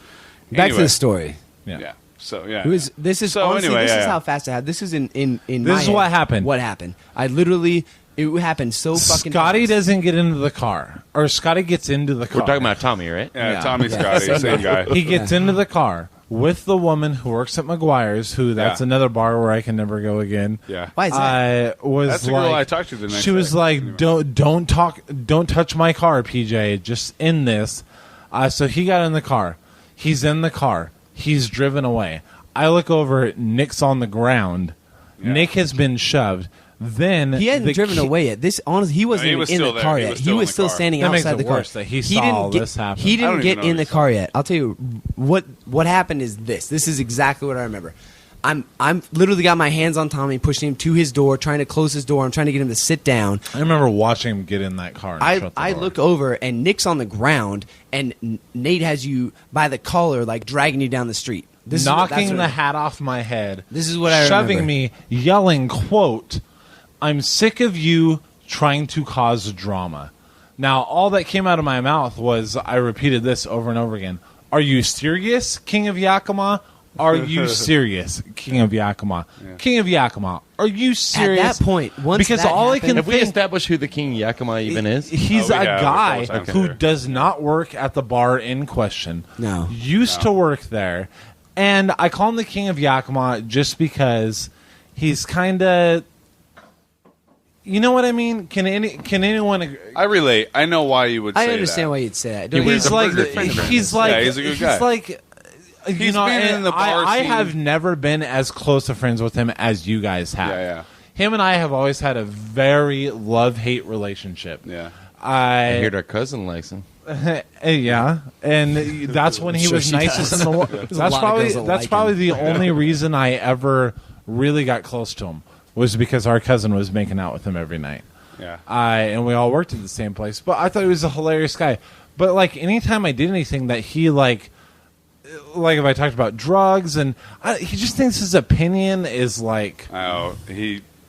E: Back
D: anyway.
E: to the story.
D: Yeah. So yeah.
E: This is
D: So
E: honestly,
D: anyway,
E: this is
D: yeah.
E: how fast it happened. This is in
B: This
E: my
B: is
E: head,
B: what happened.
E: What happened? I literally it happened so fucking.
B: Scotty
E: fast.
B: doesn't get into the car, or Scotty gets into the car.
C: We're talking about Tommy, right?
D: Yeah,
E: Yeah.
D: Tommy
E: Yeah.
D: Scotty, same guy.
B: He gets into the car with the woman who works at McGuire's, who that's
D: Yeah.
B: another bar where I can never go again.
D: Yeah.
E: Why is that?
B: I was
D: That's the
B: like,
D: girl I talked to the next
B: she was
D: day.
B: like,
D: Anyway.
B: don't touch my car, PJ. Just in this. So he got in the car. He's in the car. He's driven away. I look over. Nick's on the ground.
D: Yeah.
B: Nick has been shoved. Then
E: He hadn't
B: the
E: driven
B: ki-
E: away yet. This honestly, he wasn't
D: he
E: even
D: was
E: in
D: still
E: the
D: there.
E: car
D: He
E: yet.
D: was
E: He
D: still in
E: was
D: the
E: still
D: car.
E: standing
B: That makes
E: outside
B: it
E: the car.
B: worse that he
E: He
B: saw
E: didn't
B: all
E: get,
B: this happen.
E: He
D: I don't
E: didn't
D: even
E: get
D: know
E: in the
D: this
E: car
D: happened.
E: yet. I'll tell you what happened is this. This is exactly what I remember. I'm literally got my hands on Tommy, pushing him to his door, trying to close his door. I'm trying to get him to sit down.
B: I remember watching him get in that car. And shut the
E: I
B: door.
E: look over and Nick's on the ground and Nate has you by the collar, like dragging you down the street. This
B: knocking
E: is what,
B: the hat off my head.
E: This is what I
B: shoving
E: remember.
B: me, yelling, "Quote: I'm sick of you trying to cause drama." Now, all that came out of my mouth was I repeated this over and over again. Are you serious, King of Yakima? Are you serious, King of Yakima?
D: Yeah.
B: King of Yakima, are you serious?
E: that point, once
B: because
E: that
B: all I
E: happened-
B: can
C: Have we
B: think
C: established who the King Yakima even is?
B: he's
D: Oh, we
B: a
D: have,
B: guy
D: a couple times
B: who
D: here.
B: does not work at the bar in question.
E: No.
B: Used to work there. And I call him the King of Yakima just because he's kind of... You know what I mean? Can anyone agree?
D: I relate. I know why you would say
E: I understand
D: that.
E: why you'd say that.
C: He wears
B: He's
C: a
B: like,
C: burger finger.
B: he's like,
D: Yeah, he's a good guy.
B: He's like, you
D: He's
B: know,
D: been
B: and
D: in the bar
B: I
D: scene.
B: have never been as close of friends with him as you guys have.
D: Yeah.
B: Him and I have always had a very love-hate relationship.
D: Yeah.
C: I heard our cousin likes him.
B: Yeah, and that's when he
E: Sure
B: was
E: she
B: nicest
E: does.
B: in the world.
E: There's a
B: That's
E: lot of
B: probably
E: girls that
B: that's
E: like
B: probably
E: him.
B: the only reason I ever really got close to him was because our cousin was making out with him every night.
D: Yeah.
B: And we all worked at the same place. But I thought he was a hilarious guy. But like anytime I did anything that he like if I talked about drugs and he just thinks his opinion is like
D: Oh,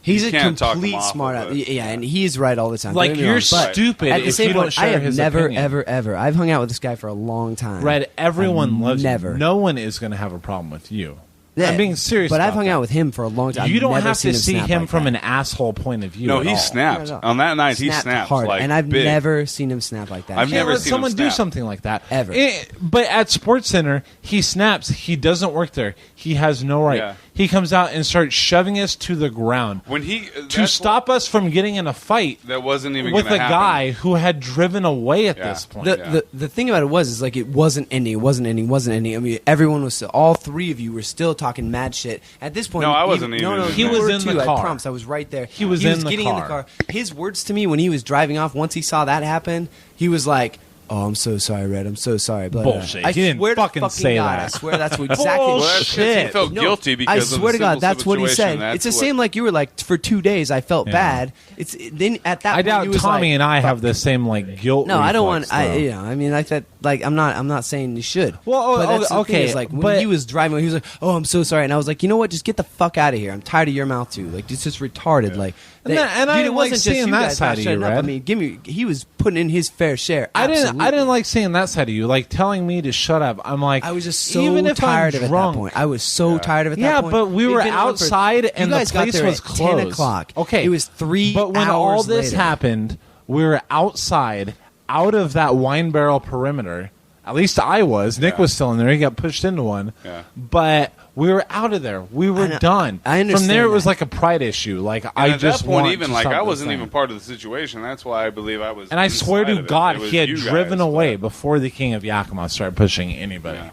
E: He's
D: you
E: a
D: can't talk him
E: complete
D: off
E: smart
D: of
E: ass.
D: it.
E: Yeah, and he's right all the time.
B: like
E: Don't get me
B: you're
E: wrong, but
B: stupid
E: at the
B: if
E: same
B: you don't
E: point,
B: share
E: I have
B: his
E: never,
B: opinion.
E: ever. I've hung out with this guy for a long time.
B: Red, everyone loves
E: never.
B: you. No one is going to have a problem with you.
E: Yeah,
B: I'm being serious.
E: But I've
B: about
E: hung
B: that.
E: out with him for a long time.
B: You
E: I've
B: don't
E: never
B: have
E: seen
B: to see
E: snap
B: him
E: like
B: from
E: that.
B: an asshole point of view.
D: No,
B: at
D: he
B: all.
D: snapped.
E: Not at all.
D: On that night, he
E: Snapped
D: snapped
E: hard,
D: like
E: and I've
D: big.
E: never seen him snap like that.
D: I've
B: Can't
D: never
B: let
D: seen
B: someone
D: him
B: do
D: snap.
B: something like that
E: Ever.
B: But at Sports Center, he snaps. He doesn't work there. He has no right.
D: Yeah.
B: He comes out and starts shoving us to the ground
D: When he
B: to stop us from getting in a fight
D: that wasn't even
B: with
D: gonna
B: a
D: happen.
B: guy who had driven away at
D: Yeah.
B: this point.
E: The thing about it was like it wasn't ending. I mean, everyone was still, all three of you were still talking mad shit. At this point,
D: No, I wasn't even
E: No,
D: in
B: He
E: you
B: was
E: were
B: in the
E: too,
B: car.
E: I promise, I was right there.
B: He was in the
E: getting in the
B: car.
E: car. His words to me when he was driving off, once he saw that happen, he was like, "Oh, I'm so sorry, Red. I'm so sorry." Blah, blah, blah.
B: Bullshit.
E: I
B: He didn't
E: swear to
B: fucking say
E: God,
B: that.
E: I swear that's what exactly.
D: Well, that's 'cause he felt
E: No,
D: guilty because
E: I
D: of
E: swear
D: the
E: to God,
D: civil
E: that's what he
D: situation.
E: said.
D: That's
E: It's the
D: what-
E: same like you were like, for 2 days I felt
B: Yeah.
E: bad. It's then at that
B: I
E: point
B: doubt
E: you was
B: Tommy
E: like,
B: and I have
E: fuck.
B: the same like guilt.
E: No, I don't want.
B: reflex, though.
E: I mean, like that. Like I'm not saying you should.
B: Well,
E: but that's the
B: okay,
E: thing is, like when
B: but-
E: he was driving, he was like, "Oh, I'm so sorry," and I was like, "You know what? Just get the fuck out of here. I'm tired of your mouth too. Like it's just retarded." Like,
B: And I
E: dude,
B: didn't like seeing that side of you,
E: Red. I
B: Red.
E: mean, he was putting in his fair share.
B: I
E: Absolutely.
B: didn't like seeing that side of you, like telling me to shut up. I'm like,
E: I was just so
B: even if
E: tired
B: I'm
E: of it at
B: drunk,
E: that point. I was so tired of it. At
B: Yeah,
E: that point.
B: but we
E: It'd
B: were
E: been on for-
B: outside
E: you
B: and the
E: guys got
B: place
E: there
B: was
E: at
B: closed.
E: 10 o'clock.
B: Okay,
E: it was 3
B: But when
E: hours
B: all this
E: later.
B: happened, we were outside, out of that wine barrel perimeter. At least I was. Nick was still in there. He got pushed into one.
D: Yeah.
B: But we were out of there. We were
E: know.
B: done.
E: I understand
B: From there, it was
E: that.
B: like a pride issue. Like
D: And
B: I
D: at
B: just
D: that point,
B: want
D: even
B: to
D: like
B: stop
D: I
B: this
D: wasn't
B: thing.
D: even part of the situation. That's why I believe I was.
B: And I swear
D: inside
B: to
D: of it.
B: God,
D: It was
B: he had
D: you
B: driven
D: guys,
B: away
D: but-
B: before the King of Yakima started pushing anybody.
D: Yeah.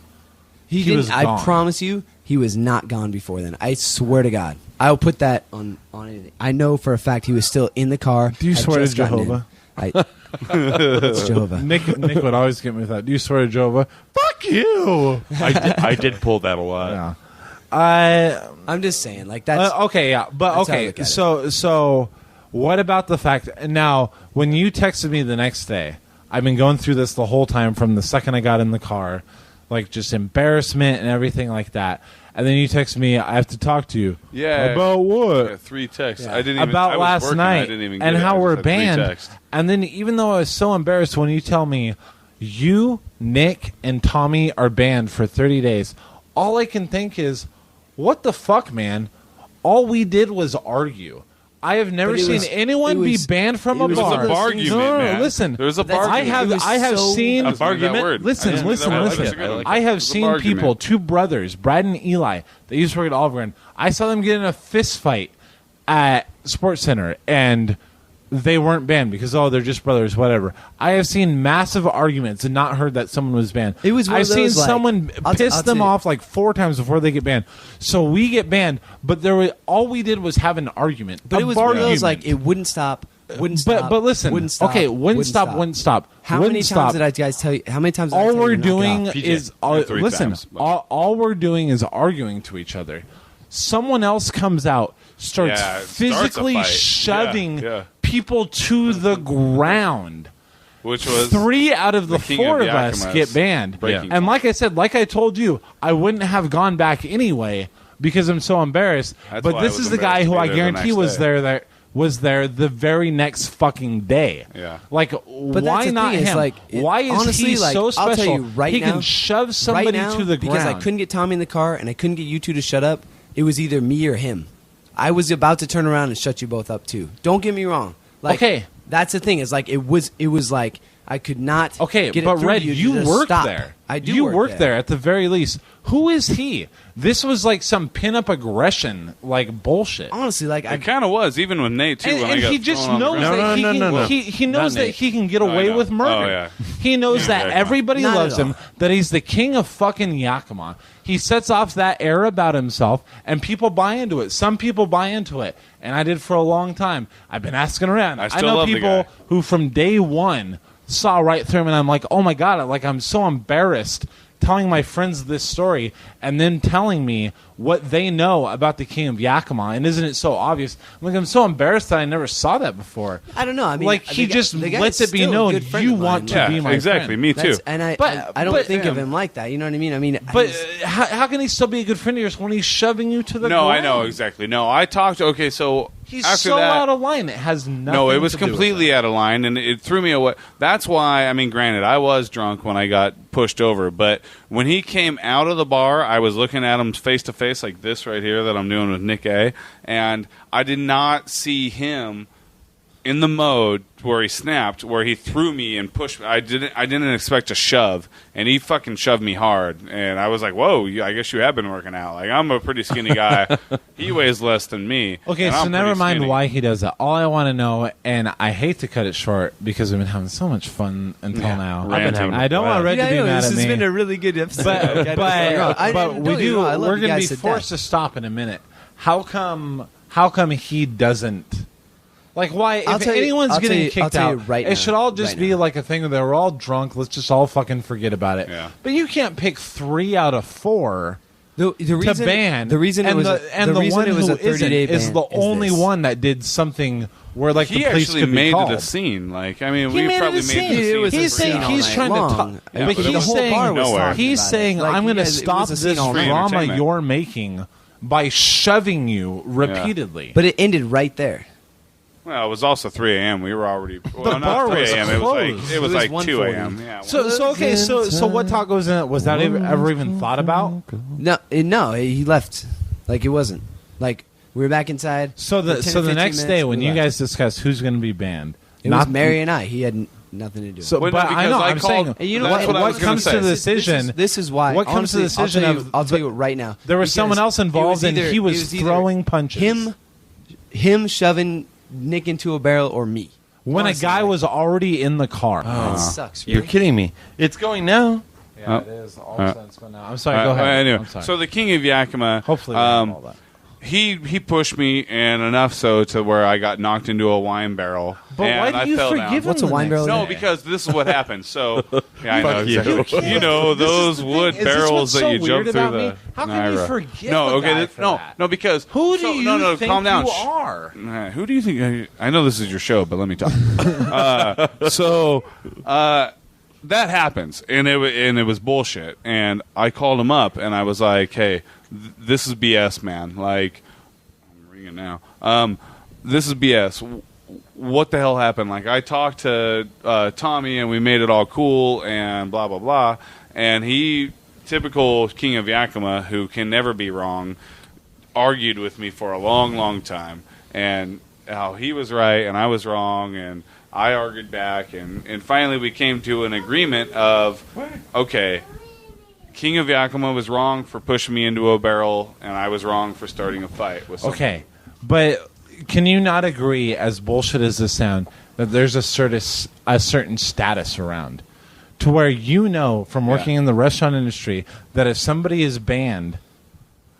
E: He
B: He was
E: didn't. I
B: gone.
E: promise you, he was not gone before then. I swear to God. I'll put that on anything. I know for a fact he was still in the car.
B: Do you
E: had
B: swear to
E: just gotten in.
B: Jehovah?
E: It's Jehovah.
B: Nick would always get me with that. Do you swear to Jehovah? Fuck you.
C: I did pull that a lot.
B: Yeah.
E: I'm just saying, like that's
B: Okay, yeah, but
E: that's how I
B: okay.
E: look at it.
B: So what about the fact? Now, when you texted me the next day, I've been going through this the whole time from the second I got in the car, like just embarrassment and everything like that. And then you text me, I have to talk to you.
D: Yeah.
B: About what?
D: Yeah, 3 texts.
E: Yeah.
D: I didn't even,
B: About
D: I was
B: last
D: working,
B: night
D: I didn't even
B: and
D: get it.
B: how
D: I
B: we're
D: just had 3
B: banned.
D: texts.
B: And then even though I was so embarrassed when you tell me you, Nick, and Tommy are banned for 30 days, all I can think is, what the fuck, man? All we did was argue. I have never
E: But it
B: seen
E: was-
B: anyone
E: it
B: be
E: was-
B: banned from
E: it
B: a
E: was
B: bar.
E: one of those
D: bargument,
E: things-
B: No,
D: man.
B: listen.
D: There was a
E: That's-
D: bargument.
B: I have
E: so-
B: seen.
D: I bargained that word.
B: Listen,
D: I didn't-
B: listen,
D: I like
B: listen.
D: it. I like it.
B: I have
D: It was a
B: seen
D: bargument.
B: people, 2 brothers, Brad and Eli. They used to work at Olive Garden. I saw them get in a fist fight at Sports Center, and they weren't banned because they're just brothers, whatever. I have seen massive arguments and not heard that someone was banned.
E: It was one
B: I've
E: of those,
B: seen
E: like-
B: someone
E: I'll
B: piss
E: tell
B: them
E: you.
B: off like 4 times before they get banned. So we get banned, but all we did was have an argument.
E: But
B: a
E: it was one of those
B: bargument.
E: like it wouldn't stop. Wouldn't stop.
B: But listen,
E: Wouldn't stop.
B: okay, wouldn't stop.
E: How
B: Wouldn't
E: many
B: stop.
E: times did I guys tell you? How many times? Did I
B: All
E: tell you
B: we're
E: to knock it
B: doing
E: off?
D: PJ,
B: is
D: yeah, 3
B: listen.
D: times, but-
B: All we're doing is arguing to each other. Someone else comes out, starts
D: Yeah, it starts a
B: physically
D: fight.
B: shoving
D: Yeah.
B: people to the ground.
D: Which was
B: 3 out of the
D: the king
B: 4
D: of
B: of us
D: Yakima's
B: get banned.
D: breaking
B: And like I said, like I told you, I wouldn't have gone back anyway because I'm so embarrassed.
D: That's
B: but
D: why I
B: this
D: was
B: is the guy
D: embarrassed to
B: who
D: be
B: I
D: there the
B: guarantee
D: next
B: was
D: day.
B: was there the very next fucking day.
D: Yeah.
B: Like,
E: that's
B: why
E: the
B: not
E: thing, is,
B: him?
E: like, it-
B: why is
E: honestly,
B: he
E: like,
B: so
E: I'll tell
B: special?
E: you right
B: he
E: now-
B: can shove somebody
E: right now,
B: to the ground.
E: because I couldn't get Tommy in the car and I couldn't get you 2 to shut up. It was either me or him. I was about to turn around and shut you both up too. Don't get me wrong. Like,
B: Okay.
E: that's the thing. Is like it was like I could not.
B: Okay,
E: get it
B: but
E: through
B: Red,
E: to
B: you
E: to
B: work
E: stop.
B: there.
E: I do.
B: You
E: work
B: work there at the very least. Who is he? This was like some pin-up aggression, like bullshit.
E: Honestly, like I
D: It kind of was, even with Nate too.
B: And,
D: when I
B: and
D: got
B: he just
D: thrown on the
B: knows
D: ground.
B: that
C: No.
B: he knows
C: Not
B: that
C: Nate.
B: he can get
D: I
B: away
D: know.
B: with murder.
D: Oh, yeah.
B: He knows that
D: Yakima.
B: everybody
E: Not
B: loves
E: at all.
B: him, that he's the king of fucking Yakima. He sets off that air about himself, and people buy into it. Some people buy into it, and I did for a long time. I've been asking around.
D: I still
B: know
D: love the
B: people
D: guy.
B: who from day one saw right through him, and I'm like, oh my God, I'm so embarrassed telling my friends this story and then telling me what they know about the king of Yakima, and isn't it so obvious? I'm so embarrassed that I never saw that before.
E: I don't know. I mean,
B: like
E: the
B: he
E: guy-
B: just
E: the guy's
B: lets it be
E: still a
B: known
E: good friend
B: you
E: of
B: want
E: mine.
B: to
D: Yeah,
B: be my
D: exactly.
B: friend.
D: Me too.
E: That's- and
B: But-
E: I don't
B: but-
E: think of him like that. You know what I mean? I mean,
B: But
E: he's-
B: how can he still be a good friend of yours when he's shoving you to the
D: No,
B: ground?
D: I know exactly. No, I talked. Okay, so
B: He's
D: after
B: so
D: that,
B: out of line. It has nothing.
D: no, it was
B: to do with
D: completely
B: it.
D: out of line, and it threw me away. That's why. I mean, granted, I was drunk when I got pushed over, but when he came out of the bar, I was looking at him face to face, like this right here that I'm doing with Nick A, and I did not see him in the mode where he snapped, where he threw me and pushed me. I didn't expect a shove, and he fucking shoved me hard, and I was like, "Whoa, I guess you have been working out." Like, I'm a pretty skinny guy. He weighs less than me.
B: Okay,
D: and
B: so
D: I'm
B: never
D: pretty
B: mind
D: skinny.
B: why he does that. All I want to know, and I hate to cut it short because we've been having so much fun until now.
D: ranting.
B: I don't want Red to be mad
E: this
B: at
E: has
B: me.
E: been a really good episode.
B: but but we do.
E: I love
B: We're
E: you
B: going to
E: guys
B: be
E: to
B: forced
E: death.
B: to stop in a minute. How come he doesn't Like, why?
E: I'll
B: If
E: tell you-
B: anyone's
E: I'll tell
B: getting
E: you-
B: kicked
E: I'll tell you
B: out,
E: right
B: it
E: now.
B: should all just
E: Right
B: be
E: now.
B: like a thing where they're all drunk. Let's just all fucking forget about it.
D: Yeah.
B: But you can't pick 3 out of 4
E: The reason,
B: to ban.
E: The reason
B: and
E: it was
B: the
E: reason
B: one
E: it was
B: who
E: a 30-day
B: isn't is
E: ban
B: the only
E: this.
B: one that did something where like
D: He
B: the police
D: actually
B: could be
D: made
B: called.
D: it a scene. Like, I mean,
B: He
D: we
B: made
D: probably
B: it a
D: made
B: scene.
D: the scene.
E: It was
D: for
E: a
B: He's
E: scene
B: saying
E: all
B: he's
E: night
B: trying to
E: long.
B: talk,
D: Yeah,
B: but
D: but
B: he's
D: the whole
B: saying
E: bar was
D: Nowhere.
E: talking
B: he's
E: about it.
B: saying
E: Like,
B: I'm going to
E: it was
B: stop
E: a scene
B: this
E: all night.
B: drama
D: Entertainment.
B: you're making by shoving you repeatedly.
E: But it ended right there.
D: Well, it was also 3 a.m. We were already. Well, not
B: bar
D: 3
B: was
D: a.m. It was like
B: closed.
D: it was
E: It was
D: like 2
E: 1:40.
D: a.m. Yeah.
B: So okay, so what talk was in it? Was that ever even thought about?
E: No, he left. Like it wasn't. Like we were back inside.
B: So the
E: for 10
B: so
E: or
B: the
E: 15
B: next
E: minutes,
B: day when
E: we
B: you
E: left.
B: guys discussed who's going to be banned,
E: it was Mary and I. He had nothing to do. with
B: So,
E: it.
D: Well, no,
B: but I
D: because
B: know
D: I
B: I'm
D: called-
B: saying
E: And you know
D: That's
E: what?
D: what I was gonna
B: comes
D: say.
B: to the decision.
E: This is why.
B: What comes to the
E: honestly,
B: decision of
E: I'll tell you right now.
B: there was
E: Because
B: someone else
E: it
B: involved
E: was
B: and
E: either-
B: he
E: it
B: was
E: either
B: throwing punches.
E: Him shoving Nick into a barrel or me.
B: when
E: Honestly,
B: a guy
E: like,
B: was already in the car.
E: that sucks.
C: You're
E: Really.
C: kidding me. It's going now.
B: Yeah, it is. All of a sudden it's going now. I'm sorry. Go ahead.
D: Anyway,
B: I'm sorry.
D: so the King of Yakima.
B: Hopefully, we have all that.
D: He pushed me, and enough so to where I got knocked into a wine barrel.
B: But
D: and
B: why
D: I
B: do you
D: fell
B: forgive
D: down.
B: him?
E: What's a
B: the
E: wine
B: next
E: barrel?
B: day?
D: No, because this is what happened. So, yeah, I know
C: Fuck you.
D: exactly. You know
B: This is
D: those
B: the
D: wood
B: thing. Is this
D: barrels
B: what's
D: that
B: so
D: you jump
B: weird
D: through
B: about
D: the.
B: me? How can you
D: Naira.
B: forgive
D: No,
B: a
D: okay,
B: guy for
D: no,
B: that?
D: no, because
B: Who do
D: so,
B: you
D: no,
B: think
D: calm down.
B: you are?
D: Who do you think? I know this is your show, but let me talk. That happens, and it was bullshit. And I called him up, and I was like, "Hey, this is BS, man. Like, I'm ringing now. This is BS. What the hell happened? Like, I talked to Tommy, and we made it all cool, and blah blah blah. And he, typical King of Yakima, who can never be wrong, argued with me for a long, long time, and how he was right and I was wrong, and I argued back, and finally we came to an agreement of, okay, King of Yakima was wrong for pushing me into a barrel, and I was wrong for starting a fight with someone.
B: Okay, but can you not agree, as bullshit as this sound, that there's a certain status around, to where you know from working in the restaurant industry that if somebody is banned,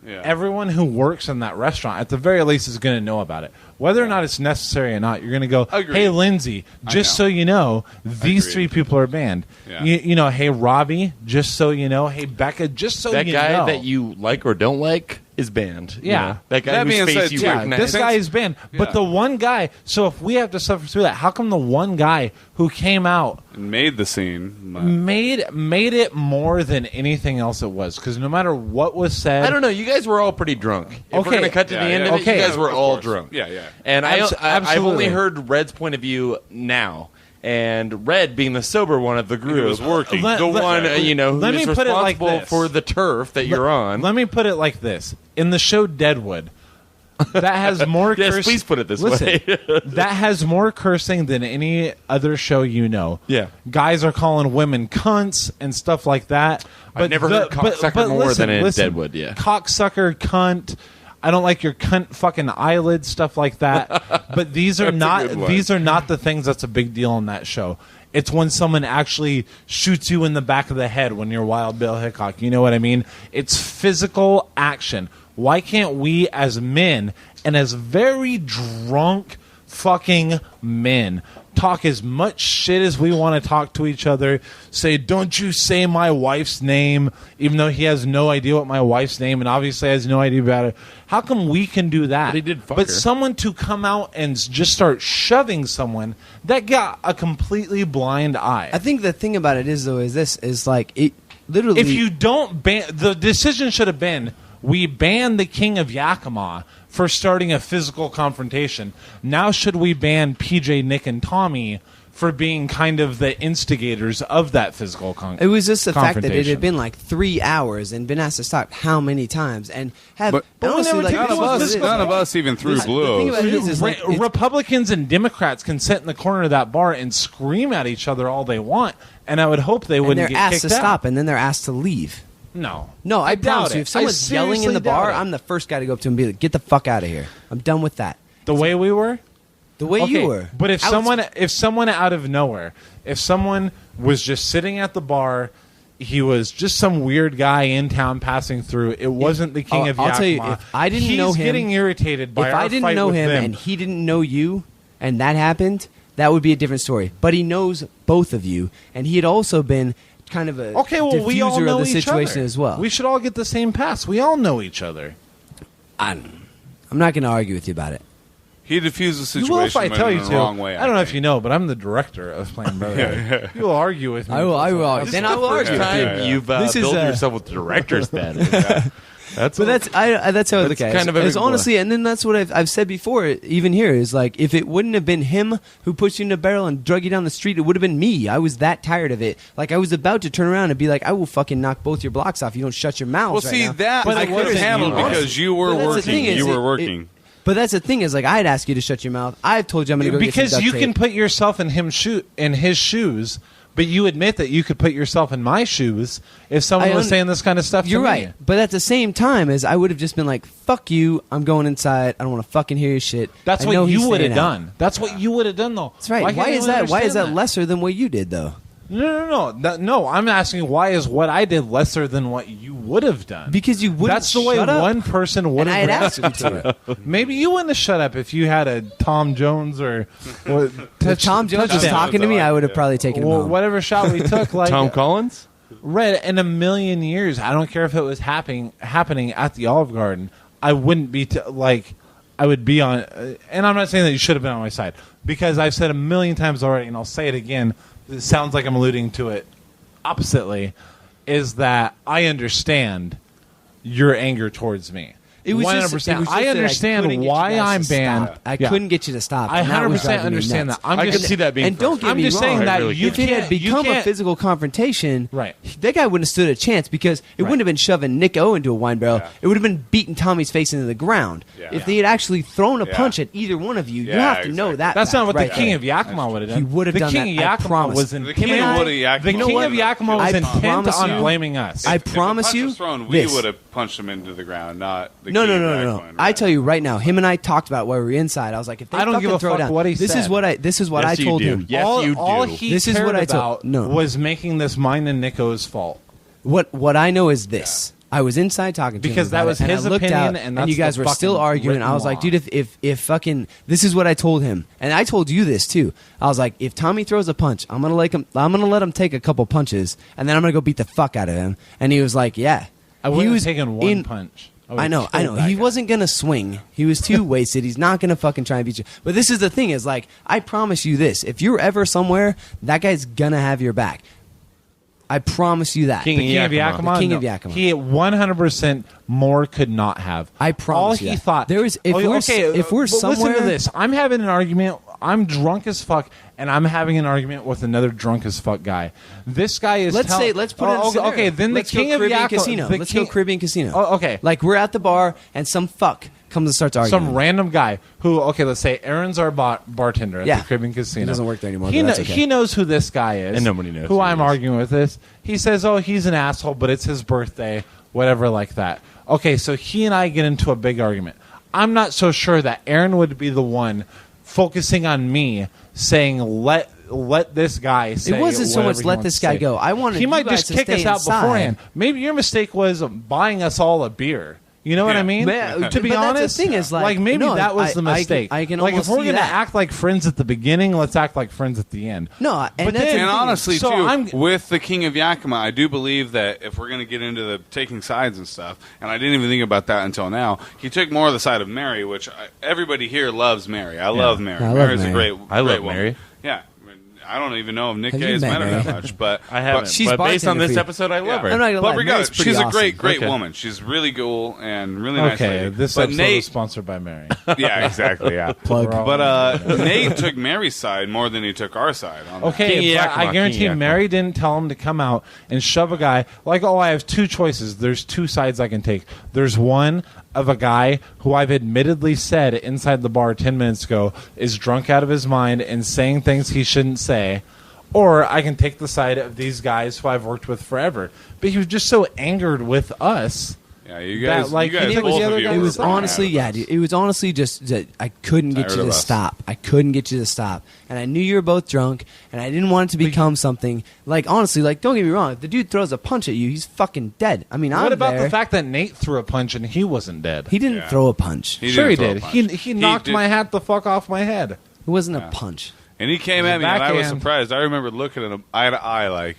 D: Yeah.
B: everyone who works in that restaurant, at the very least, is going to know about it. Whether or not it's necessary or not, you're going to go,
D: Agreed.
B: hey, Lindsay, just
D: know.
B: so you know, these
D: Agreed.
B: 3 people are banned.
D: Yeah.
B: You know, hey, Robbie, just so you know. Hey, Becca, just so
C: That
B: you
C: guy
B: know.
C: that you like or don't like is banned. you
B: Yeah.
C: know? That guy
D: That
C: whose
D: being
C: face
D: said,
C: you
D: too,
B: Yeah,
C: recognize.
B: this guy is banned. But
D: Yeah.
B: the one guy, so if we have to suffer through that, how come the one guy who came out
D: Made the scene.
B: made it more than anything else it was? Because no matter what was said,
C: I don't know. You guys were all pretty drunk. If
B: Okay.
C: we're going to cut to
D: Yeah,
C: the end
D: yeah.
C: of it,
B: Okay.
C: you guys were
D: Of
C: all
D: course.
C: drunk.
D: Yeah, yeah.
C: And I've
B: Absolutely.
C: only heard Red's point of view now. And Red, being the sober one of the group,
D: was working.
B: Let-
C: the
B: let-
C: one who
B: let
C: is
B: me put it like
C: responsible
B: this.
C: for the turf that you're on.
B: Let me put it like this: in the show Deadwood, that has more.
C: Yes,
B: cursing.
C: please put it this
B: Listen,
C: way.
B: that has more cursing than any other show you know.
C: Yeah.
B: guys are calling women cunts and stuff like that. But
C: never heard cocksucker more than in Deadwood, yeah.
B: cocksucker, cunt. I don't like your cunt fucking eyelids, stuff like that. But these are
C: That's a
B: not
C: good one.
B: these are not the things that's a big deal in that show. It's when someone actually shoots you in the back of the head when you're Wild Bill Hickok. You know what I mean? It's physical action. Why can't we as men and as very drunk fucking men talk as much shit as we want to talk to each other, say, don't you say my wife's name, even though he has no idea what my wife's name and obviously has no idea about it. How come we can do that?
C: But he did fuck
B: But
C: her.
B: someone to come out and just start shoving someone, that got a completely blind eye.
E: I think the thing about it is though is like it literally.
B: If you don't ban, the decision should have been, we ban the King of Yakima for starting a physical confrontation. Now should we ban PJ, Nick, and Tommy for being kind of the instigators of that physical
E: It was just the fact that it
B: confrontation.
E: had been like 3 hours and been asked to stop how many times and have
D: But
B: we
E: honestly
B: never
E: like
B: take
E: this
B: it
E: is
B: as
E: what it
B: physical.
E: is.
D: None of us even threw
E: The thing about
D: blows.
E: it is like it's-
B: Republicans and Democrats can sit in the corner of that bar and scream at each other all they want, and I would hope they
E: and
B: wouldn't
E: they're
B: get
E: asked
B: kicked
E: to
B: out.
E: stop and then they're asked to leave.
B: No,
E: No, I
B: doubt
E: promise
B: it.
E: you. If someone's yelling in the
B: seriously
E: bar,
B: doubt it.
E: I'm the first guy to go up to him and be like, "Get the fuck out of here! I'm done with that."
B: The way we were.
E: The way
B: Okay,
E: you were.
B: But if someone out of nowhere, if someone was just sitting at the bar, he was just some weird guy in town passing through. It wasn't the King of
E: I'll
B: Yakima.
E: tell you, if I didn't
B: he's
E: know him,
B: getting irritated by
E: if
B: our
E: I didn't
B: fight
E: know
B: with
E: him
B: them.
E: and he didn't know you, and that happened, that would be a different story. But he knows both of you, and he had also been kind of a
B: Okay, well, we all
E: diffuser
B: know
E: of the
B: each
E: situation
B: other
E: as well.
B: We should all get the same pass. We all know each other.
E: I'm not going to argue with you about it.
D: He diffused the situation
B: You will if I
D: but
B: tell
D: in
B: you
D: the
B: to.
D: wrong way.
B: I don't know if
D: think.
B: you know, but I'm the director of Playing Brotherhood. You will argue with me.
E: I will argue.
C: This
E: Then
C: is
E: I
C: the
E: will
C: first
E: argue with you.
C: time you've
E: This is,
C: billed
E: uh,
C: yourself with the director's status. That's
E: But that's how I look
C: That's
E: at it.
C: kind of a
E: It's
C: big boy.
E: honestly, and then that's what I've said before. Even here is like, if it wouldn't have been him who pushed you in the barrel and drug you down the street, it would have been me. I was that tired of it. Like I was about to turn around and be like, I will fucking knock both your blocks off. You don't shut your mouth.
D: Well,
E: right
D: see
E: now.
D: that
E: But
D: I
E: it
D: could have
E: wasn't
D: handled
E: you.
D: because you were
E: But that's the
D: working.
E: thing is,
D: You were
E: it-
D: working.
E: But that's the thing is, like, I'd ask you to shut your mouth. I've told you I'm going to go get some
B: Because
E: duct
B: you
E: tape.
B: can put yourself in his shoes, but you admit that you could put yourself in my shoes if someone was saying this kind of stuff
E: You're
B: to
E: right.
B: me.
E: But at the same time, as I would have just been like, fuck you, I'm going inside. I don't want to fucking hear your shit.
B: That's
E: I know
B: what
E: he's
B: you would have
E: staying out.
B: done. That's what you would have done, though.
E: That's right.
B: Why
E: Why
B: can't
E: is
B: anyone
E: that? Why is
B: understand
E: that lesser than what you did, though?
B: No, I'm asking why is what I did lesser than what you would have done?
E: Because you wouldn't
B: That's the way
E: shut up.
B: one person would
E: And I had
B: have
E: asked you
B: reacted
E: to.
B: Maybe you wouldn't have shut up if you had a Tom Jones or
E: If Tom Jones was
B: touchdown.
E: talking to me, I would have probably taken him
B: Well,
E: home.
B: whatever shot we took, like
C: Tom Collins?
B: Red, in a million years, I don't care if it was happening at the Olive Garden. I wouldn't be I would be on, and I'm not saying that you should have been on my side because I've said a million times already, and I'll say it again. It sounds like I'm alluding to it oppositely. Is that I understand your anger towards me.
E: It was
B: 100%.
E: just- it was just
B: I
E: that couldn't
B: understand
E: get you
B: why
E: guys
B: I'm
E: to
B: banned.
E: stop. I
B: Yeah.
E: couldn't get you to stop.
B: I
E: and that was
B: 100%
E: driving me
B: understand
E: nuts.
B: that. I'm
C: I
B: just
C: could see that being
E: And don't get
B: I'm
E: me
B: just
E: wrong.
B: saying that
C: really
B: you
E: if it had
B: can't- you
E: become a
B: can't-
E: physical confrontation,
B: Right.
E: that guy wouldn't have stood a chance because it wouldn't have been shoving Nick O into a wine barrel.
D: Yeah.
E: It would have been beating Tommy's face into the ground.
D: Yeah.
E: If they had actually thrown a
D: Yeah.
E: punch at either one of you, you
D: Yeah,
E: have to know
D: exactly.
E: that.
B: That's not what
E: right
B: the King
E: there.
B: of Yakima would have done.
E: He would have
B: the
E: done
B: King
E: that,
B: of
E: I
B: Yakima
E: promise.
B: was
D: The
B: intent.
D: King
E: and I-
D: of Yakima.
B: The King of Yakima was
E: I
B: intent
E: promise
B: on
E: you-
B: blaming us.
E: I
D: If a
E: promise
D: punch
E: you
D: was thrown, we
E: this.
D: would have punched him into the ground, not the
E: No,
D: King
E: no,
D: of
E: no, no,
D: Yakima.
E: no. I tell you right now, him and I talked about while we were inside. I was like, if they
B: I don't
E: fucking
B: give a
E: throw
B: fuck
E: down,
B: what he
E: this
B: said.
E: is what I
C: Yes, you
E: told
C: do.
E: him.
C: Yes,
B: all,
C: you do.
B: all he
E: This is
B: cared
E: what I
B: about
E: told- no.
B: was making this mine and Nico's fault.
E: What I know is this. I was inside talking to him
B: Because that
E: about
B: was
E: it, and
B: his
E: I looked
B: opinion,
E: out,
B: and that's
E: you guys
B: the
E: were still
B: fucking
E: arguing.
B: written
E: I was like,
B: law.
E: dude, if fucking this is what I told him, and I told you this too. I was like, if Tommy throws a punch, I'm gonna let him take a couple punches, and then I'm gonna go beat the fuck out of him. And he was like, yeah.
B: I would
E: he
B: have
E: was
B: taken one
E: in-
B: punch.
E: I know. He wasn't gonna swing. He was too wasted. He's not gonna fucking try and beat you. But this is the thing: is like, I promise you this: if you're ever somewhere, that guy's gonna have your back. I promise you that.
B: The King of Yakima.
E: The King
B: no.
E: of Yakima.
B: He 100% more could not have.
E: I promise
B: All
E: you
B: he
E: that.
B: thought.
E: There is- if we're
B: but
E: somewhere-
B: listen to this. I'm having an argument. I'm drunk as fuck, and I'm having an argument with another drunk as fuck guy. This guy is.
E: Let's put it in a scenario.
B: Okay, then
E: Let's
B: the King
E: go
B: of
E: Caribbean
B: Yakima.
E: Casino.
B: the
E: Let's
B: King-
E: go Caribbean Casino.
B: Oh, okay.
E: Like we're at the bar and some fuck comes and starts arguing.
B: Some random guy who, okay, let's say Aaron's our bartender at
E: Yeah.
B: the Caribbean Casino.
E: He doesn't work there anymore,
B: He,
E: but that's okay.
B: he knows who this guy is.
C: And nobody knows
B: who
C: who he
B: I'm
C: is.
B: arguing with this. He says, oh, he's an asshole, but it's his birthday, whatever like that. Okay, so he and I get into a big argument. I'm not so sure that Aaron would be the one focusing on me saying, let this guy say
E: It wasn't so
B: whatever
E: much
B: he
E: let
B: wants
E: this
B: to
E: guy
B: say.
E: go. I wanted
B: He
E: you
B: might
E: guys
B: just
E: to
B: kick
E: stay
B: us out
E: inside.
B: beforehand. Maybe your mistake was buying us all a beer. You know what I
D: Yeah.
B: mean?
E: But-
B: to be
E: but that's the
B: honest,
E: thing is, like,
B: maybe
E: no,
B: that was the
E: I can-
B: mistake.
E: I can
B: like if
E: almost
B: we're
E: see
B: gonna
E: that.
B: act like friends at the beginning, let's act like friends at the end.
E: No, and
B: But
E: that's
B: then-
E: the
D: And
E: thing.
D: honestly,
B: So
D: too,
B: I'm-
D: with the King of Yakima, I do believe that if we're going to get into the taking sides and stuff, and I didn't even think about that until now, he took more of the side of Mary, which everybody here loves Mary. I love Mary.
E: I love
D: Mary's
E: Mary.
D: a great
C: I love
D: great woman.
C: Mary.
D: Yeah. I don't even know if Nick
E: Have
D: Gay
E: you
D: has
E: met
D: met her
E: Mary?
D: that much, but
C: I haven't.
E: She's
C: but based on
E: bartending for
C: this
E: you.
C: episode, I love her.
E: I'm not gonna
D: But
E: lie,
D: regardless,
E: Mary's pretty
D: she's a
E: awesome.
D: great
C: Okay.
D: woman. She's really cool and really nice
B: Okay,
D: lady.
B: this
D: but
B: episode
D: Nate,
B: is sponsored by Mary.
D: yeah, exactly, yeah.
E: Plug.
B: We're all-
D: But Nate took Mary's side more than he took our side. On that.
B: Okay,
C: King
B: but
C: Yakima,
B: I
C: King
B: guarantee
C: Yakima.
B: Mary didn't tell him to come out and shove a guy. Like, oh, I have two choices. There's two sides I can take. There's one of a guy who I've admittedly said inside the bar 10 minutes ago is drunk out of his mind and saying things he shouldn't say. Or I can take the side of these guys who I've worked with forever. But he was just so angered with us.
D: Yeah, you guys,
B: That, like,
D: you guys
B: he took
D: both
B: the
D: of
B: other
D: you
B: guy
E: It
D: were
E: was
B: Tired
E: honestly,
D: mad
E: yeah,
D: at us.
E: dude, it was honestly just that I couldn't get
D: Tired
E: you
D: of
E: to
D: us.
E: stop. I couldn't get you to stop. And I knew you were both drunk, and I didn't want it to become something. Like, honestly, like, don't get me wrong. If the dude throws a punch at you, he's fucking dead. I mean,
B: What
E: I'm
B: about
E: there.
B: the fact that Nate threw a punch and he wasn't dead?
E: He didn't
D: Yeah.
E: throw a punch.
B: Sure he
D: didn't
B: did.
D: throw a punch.
B: He knocked
D: did-
B: my hat the fuck off my head.
E: It wasn't a punch.
D: And he came at me, and I was
B: backhand.
D: surprised. I remember looking at him eye to eye, like,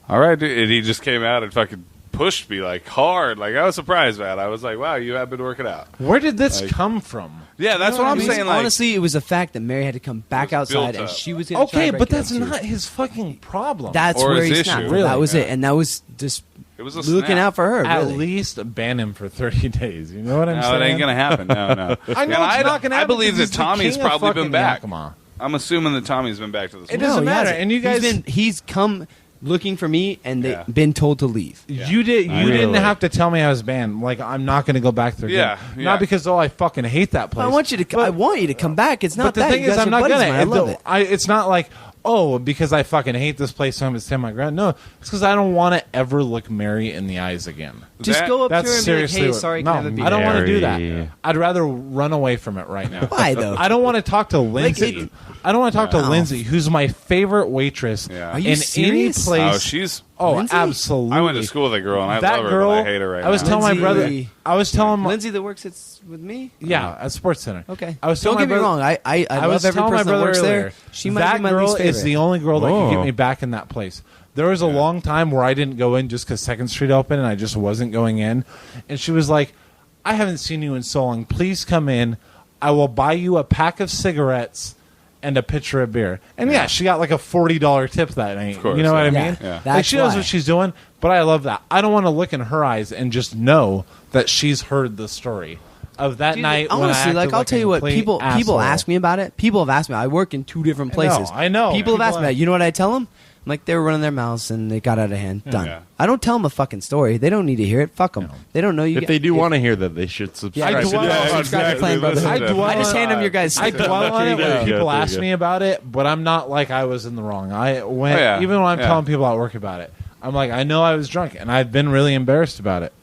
D: all right, dude. And he just came out and fucking pushed me, like, hard. Like, I was surprised, man. I was like, wow, you have been working out.
B: Where did this come from?
D: Yeah, that's what I'm saying. Like,
E: Honestly, it was the fact that Mary had to come back
D: was
E: outside
D: built
E: and
D: up.
E: she was going to
B: Okay, but that's not his fucking problem.
E: That's
D: Or
E: where
D: his
E: he
D: issue.
E: snapped.
B: Really?
E: That was
D: Yeah.
E: it. And that was just
D: it was a
E: looking
D: snap.
E: out for her,
B: At
E: really.
B: least ban him for 30 days. You know what I'm
D: No,
B: saying?
D: it ain't gonna happen. No.
B: I know
D: And
B: it's not gonna
D: I
B: happen
D: believe
B: because
D: that
B: he's the
D: Tommy's
B: king of
D: probably been
B: fucking
D: back.
B: Yakima.
D: I'm assuming that Tommy's been back to the
B: It
D: school.
B: doesn't
E: he
B: matter.
E: hasn't.
B: And you guys,
E: he's come looking for me, and
D: Yeah.
E: they've been told to leave.
B: you didn't
C: Really?
B: have to tell me I was banned. Like, I'm not going to go back there.
D: Yeah,
B: again.
D: yeah.
B: Not because I fucking hate that place.
E: I want you to. I want you to come back. It's not
B: But the
E: that.
B: thing
E: You
B: is,
E: guys
B: I'm
E: are
B: not
E: buddies,
B: gonna.
E: man. I love it.
B: It's not like, oh, because I fucking hate this place, so I'm gonna stand my ground. No, it's because I don't want to ever look Mary in the eyes again.
E: Just
D: That-
E: go up to
B: That's
E: her and be like,
B: seriously.
E: "Hey,
B: what-
E: sorry,
B: no,
E: can I have a beer?"
B: I don't want to do
C: Mary.
B: that. I'd rather run away from it right now.
E: Why though?
B: I don't want to talk to Lindsay. I don't want to talk to
E: No.
B: Lindsay, who's my favorite waitress
D: Yeah.
E: Are you
B: in
E: serious?
B: any place.
D: Oh, she's.
B: Oh,
E: Lindsay?
B: absolutely.
D: I went to school with that girl, and I
B: that
D: love her,
B: girl,
D: but I hate her right
B: I was
D: now.
B: telling my brother.
E: Lindsay-
B: I was telling
E: Lindsay that works with me.
B: yeah, at Sports Center.
E: Okay.
B: I was
E: Don't
B: telling
E: get
B: my
E: me
B: brother-
E: wrong. I
B: was
E: love every
B: telling my
E: person that
B: brother
E: works
B: earlier,
E: there. She might
B: that
E: be my
B: girl
E: least favorite.
B: is the only girl that can get
C: Whoa.
B: me back in that place. There was a long time where I didn't go in just because 2nd Street opened and I just wasn't going in. And she was like, I haven't seen you in so long. Please come in. I will buy you a pack of cigarettes and a pitcher of beer. And yeah, she got like a $40 tip that night.
D: course,
B: You know what I
D: yeah.
B: mean?
D: Yeah.
B: Like,
E: That's
B: she knows
E: why.
B: what she's doing, but I love that. I don't want to look in her eyes and just know that she's heard the story of that
E: Dude,
B: night. when I
E: honestly,
B: acted
E: like I'll
B: a
E: tell you what,
B: complete
E: people
B: asshole.
E: ask me about it. People have asked me. I work in 2 different places.
B: I know.
E: People have asked
B: People
E: me. That. You know what I tell them? I'm like, they were running their mouths and they got out of hand. Done.
D: Yeah.
E: I don't tell them a fucking story. They don't need to hear it. Fuck them. They don't know you.
C: If they do want to hear that, they should subscribe.
E: Yeah,
B: I dwell-
E: subscribe
D: exactly.
E: to Clan Brotherhood.
B: I dwell
E: I just
B: on-
E: hand them your guys.
B: I dwell on it
C: There you
B: when
C: go,
B: people
C: there you
B: ask
C: go.
B: me about it, but I'm not like I was in the wrong. Even when I'm telling people at work about it, I'm like, I know I was drunk, and I've been really embarrassed about it.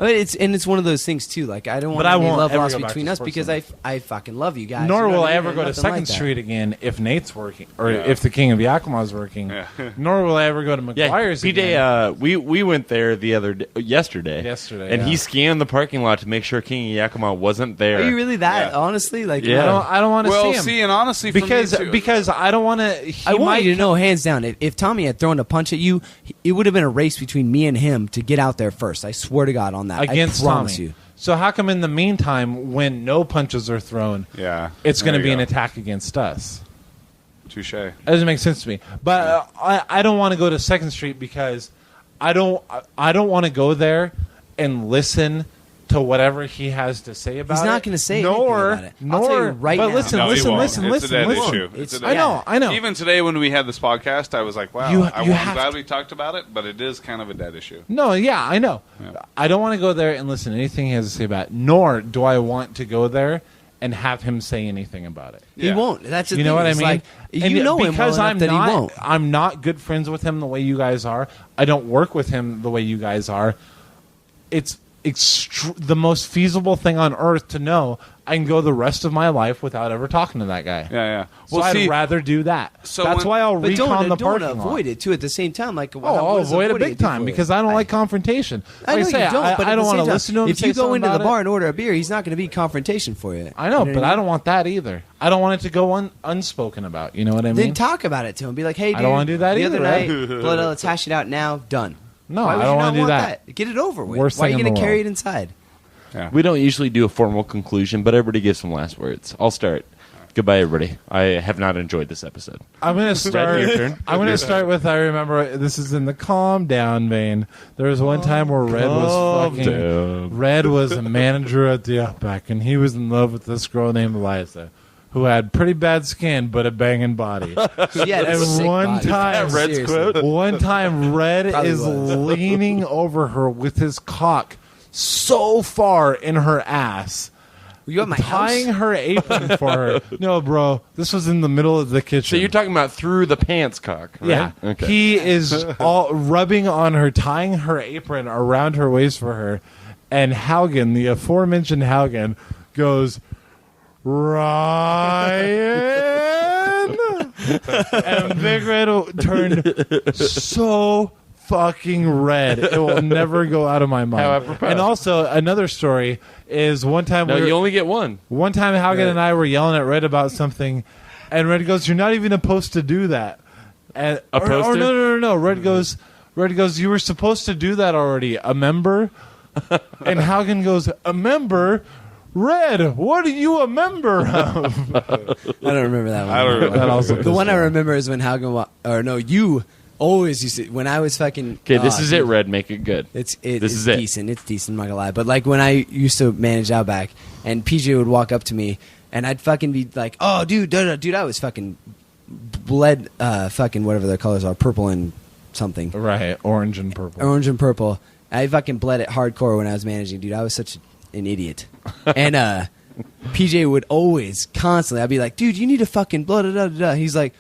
E: It's one of those things too. Like I don't want
B: I
E: any
B: won't
E: love
B: ever
E: lost
B: go back
E: between
B: to
E: us
B: Sports
E: because
B: Center.
E: I fucking love you guys.
B: Nor
E: You know
B: will
E: what
B: I
E: mean?
B: ever go to
E: Nothing
B: 2nd
E: like that.
B: Street again if Nate's working, or
D: Yeah.
B: if the King of Yakima is working.
D: Yeah.
B: Nor will I ever go to
C: Yeah,
B: McGuire's
C: BJ,
B: again.
C: we went there the other yesterday, and
B: yeah.
C: he scanned the parking lot to make sure King of Yakima wasn't there.
E: Are you really that?
D: Yeah.
E: Honestly, like
C: Yeah.
B: I don't want to
D: Well,
B: see him
D: see, and honestly, for me, too.
B: because I don't want to.
E: I want you to know, hands down, if Tommy had thrown a punch at you, it would have been a race between me and him to get out there first. I swear to God on that.
B: against
E: I promise
B: Tommy.
E: you.
B: So how come in the meantime, when no punches are thrown,
D: Yeah,
B: it's going to
D: there
B: be
D: you
B: an
D: go.
B: attack against us?
D: Touche.
B: That doesn't make sense to me. But I don't want to go to 2nd Street because I don't want to go there and listen to whatever he has to say about it.
E: He's not going to say anything
B: nor,
E: about it. I'll tell you right
B: but
E: now.
B: listen,
D: No, he
B: listen,
D: won't.
B: listen,
D: It's
B: listen,
D: a dead
B: listen.
D: issue. It's a dead
B: I know, I know.
D: Even today when we had this podcast, I was like, wow,
B: You
D: I'm
B: have
D: glad
B: to-
D: we talked about it, but it is kind of a dead issue.
B: No, yeah, I know.
D: Yeah.
B: I don't want to go there and listen to anything he has to say about it. Nor do I want to go there and have him say anything about it.
E: He
D: Yeah.
E: won't. That's the
B: You
E: thing.
B: know what I
E: It's
B: mean?
E: Like,
B: And
E: you know him
B: because
E: well
B: I'm
E: enough that
B: not,
E: he won't.
B: I'm not good friends with him the way you guys are. I don't work with him the way you guys are. It's the most feasible thing on earth to know I can go the rest of my life without ever talking to that guy.
D: Yeah, yeah.
B: So I'd rather do that.
D: So
B: that's
D: when-
B: why I'll
E: But
B: recon the
E: don't
B: parking
E: avoid
B: lot.
E: it too. At the same time, like
B: I'll avoid it big time because I don't like confrontation.
E: I know
B: Like say,
E: you don't. But
B: I
E: at
B: don't
E: the
B: want to
E: same time,
B: listen to him.
E: If
B: say
E: you go
B: something
E: into the
B: about
E: bar
B: it.
E: and order a beer, he's not going to be confrontation for you.
B: I know,
E: You what
B: but
E: I
B: I
E: mean?
B: don't want that either. I don't want it to go unspoken about. You know what I mean?
E: Then talk about it to him. Be like, hey, dude,
B: I don't wanna do that
E: the
B: either,
E: other
B: right?
E: night, let's hash it out now. Done.
B: No,
E: Why
B: I
E: would
B: don't
E: you
B: wanna
E: not
B: do
E: want
B: that.
E: Get it over with.
B: Worst
E: Why are
B: thing
E: you
B: in
E: going
B: the
E: to carry
B: world.
E: it inside?
C: We don't usually do a formal conclusion, but everybody gives some last words. I'll start. Goodbye, everybody. I have not enjoyed this episode.
B: I'm going to start.
C: your turn.
B: I'm going to start with. I remember this is in the calm down vein. There was one time where Red was a manager at the Outback, and he was in love with this girl named Eliza, who had pretty bad skin but a banging body.
E: Yeah,
B: And one time-
C: Red's quote?
B: One time, Red
E: Probably
B: is
E: was.
B: leaning over her with his cock so far in her ass.
E: Were you at my
B: tying
E: house?
B: her apron for her. No, bro, this was in the middle of the kitchen.
C: So you're talking about through the pants cock, right?
B: Yeah.
C: Okay.
B: He is all rubbing on her, tying her apron around her waist for her. And Haugen, the aforementioned Haugen, goes, Ryan! And Big Red turned so fucking red. It will never go out of my mind.
C: How apropos.
B: And also, another story is one time
C: No,
B: we were,
C: you only get one.
B: one time Haugen and I were yelling at Red about something, And Red goes, "You're not even supposed to do that." And
C: Opposed to?
B: No. Red goes, "You were supposed to do that already. A member?" And Haugen goes, "A member? Red, what are you a member of?"
E: I don't remember that one.
D: I don't remember
B: That also
E: The one I
B: pissed me off.
E: remember is when you always used to, when I was fucking.
C: Okay, this is it, Red. Make it good.
E: This
C: This
E: is
C: is it.
E: decent. It's decent, I'm not gonna lie. But like when I used to manage Outback and PJ would walk up to me and I'd fucking be like, "Oh, dude, I was fucking bled, fucking whatever their colors are, purple and something.
B: Right, orange and purple.
E: Orange and purple. I fucking bled it hardcore when I was managing, dude. I was such an idiot. And PJ would always, constantly, I'd be like, "Dude, you need to fucking blah, da, da, da, da." He's like,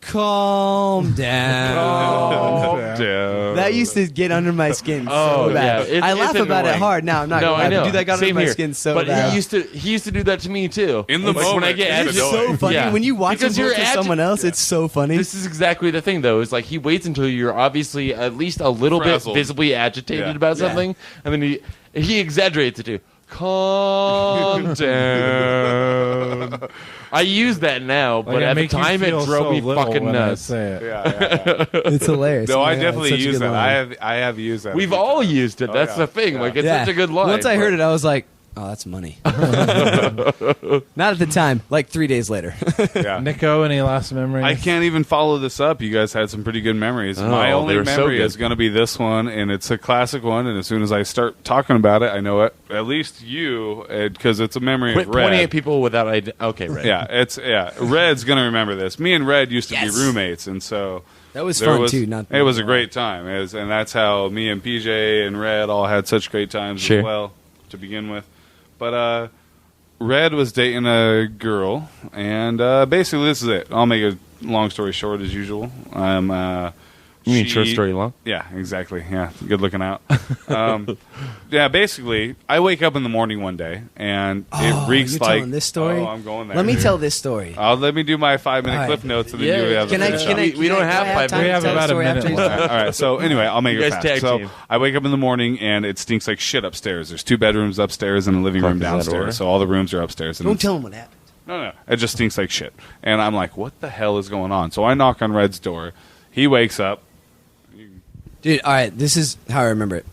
E: "Calm down." That used to get under my skin so bad.
C: yeah.
E: I laugh
C: It's
E: about it
C: annoying.
E: hard now. I'm not
C: No,
E: gonna lie.
C: I know.
E: Dude, that got
C: Same
E: under my
C: here.
E: skin so
C: but
E: bad.
C: he used to do that to me too.
D: In the
C: Like, when I
D: moment,
C: get
D: it's
E: It's
C: agitated.
E: so funny
C: Yeah.
E: when you watch him
C: Because you're
E: with someone else. It's so funny.
C: This is exactly the thing, though. Is like he waits until you're obviously at least a little
D: Frazzled.
C: bit visibly agitated
D: Yeah.
C: about
E: Yeah.
C: something, and then he exaggerates it too. Calm down. I use that now, but
B: Like, I
C: at the
B: make you
C: time it
B: feel
C: drove
B: so
C: me
B: little
C: fucking
B: when I
C: nuts.
B: say it.
D: Yeah.
E: It's hilarious.
D: No, I
E: Yeah,
D: definitely
E: it's such a
D: use
E: good
D: that.
E: line.
D: I have used that.
C: We've all used it. That's
D: yeah.
C: the thing.
D: Yeah.
C: Like it's
E: Yeah.
C: such a good line.
E: Once I heard
C: but-
E: it, I was like, "Oh, that's money." Not at the time. Like 3 days later.
D: Yeah.
B: Nico, any last memories?
D: I can't even follow this up. You guys had some pretty good memories.
C: Oh,
D: My
C: they
D: only
C: were so
D: memory
C: good.
D: is going to be this one, and it's a classic one. And as soon as I start talking about it, I know it. At least you, because it's a memory
C: Quit
D: of Red.
C: pointing at people without ID. Okay, right.
D: Yeah, Red's going to remember this. Me and Red used to
E: Yes.
D: be roommates, and so
E: That was
D: there
E: fun, too, not-
D: it was a great time, and that's how me and PJ and Red all had such great times
C: Sure.
D: as well to begin with. But Red was dating a girl, and basically this is it. I'll make a long story short as usual.
C: You mean short story long?
D: Yeah, exactly. Yeah, good looking out. Yeah, basically, I wake up in the morning one day, and it reeks
E: you're
D: like.
E: telling this story?
D: Oh, I'm going there.
E: Let me tell this story.
D: Let me do my 5-minute
E: All right.
D: cliff notes, and then
C: Yeah,
D: you have
E: Can
D: the
E: I?
D: finish
E: Can
D: up.
E: I?
C: We don't
E: can I-
C: have
E: do I
C: 5
E: time to
B: minutes.
E: tell
B: We have
E: the
B: about a
E: story
B: minute
E: after you?
B: left.
D: All right. So anyway, I'll make
C: You
D: it
C: guys
D: fast.
C: tag
D: So
C: team.
D: I wake up in the morning and it stinks like shit upstairs. There's 2 bedrooms upstairs and a living room
C: Fuck, is that order?
D: downstairs. So all the rooms are upstairs. And
E: Don't
D: it's-
E: tell him what happened.
D: No, it just stinks like shit. And I'm like, what the hell is going on? So I knock on Red's door. He wakes up.
E: Dude, all right, this is how I remember it.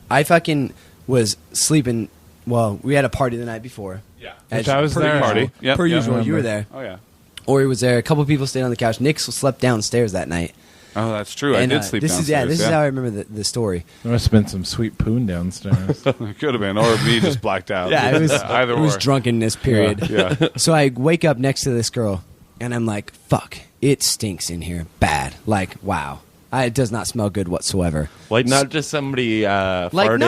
E: I fucking was sleeping. Well, we had a party the night before.
D: Yeah.
B: Which I was
E: per
B: there.
E: usual.
D: Party. Yep,
E: Per
D: yep.
E: usual, you were
B: Remember.
E: there.
D: Oh yeah.
E: Ori was there. A couple people stayed on the couch. Nick slept downstairs that night.
D: Oh, that's true. I
E: And,
D: did sleep
E: this
D: downstairs.
E: Is, this is how I remember the story.
B: There must have been some sweet poon downstairs.
D: It could have been, or me just blacked out.
E: It was
D: either
E: it was
D: or.
E: drunkenness period.
D: Yeah.
E: So I wake up next to this girl, and I'm like, "Fuck, it stinks in here, bad. Like, wow, it does not smell good whatsoever.
C: Like not just somebody
E: Like
C: farted.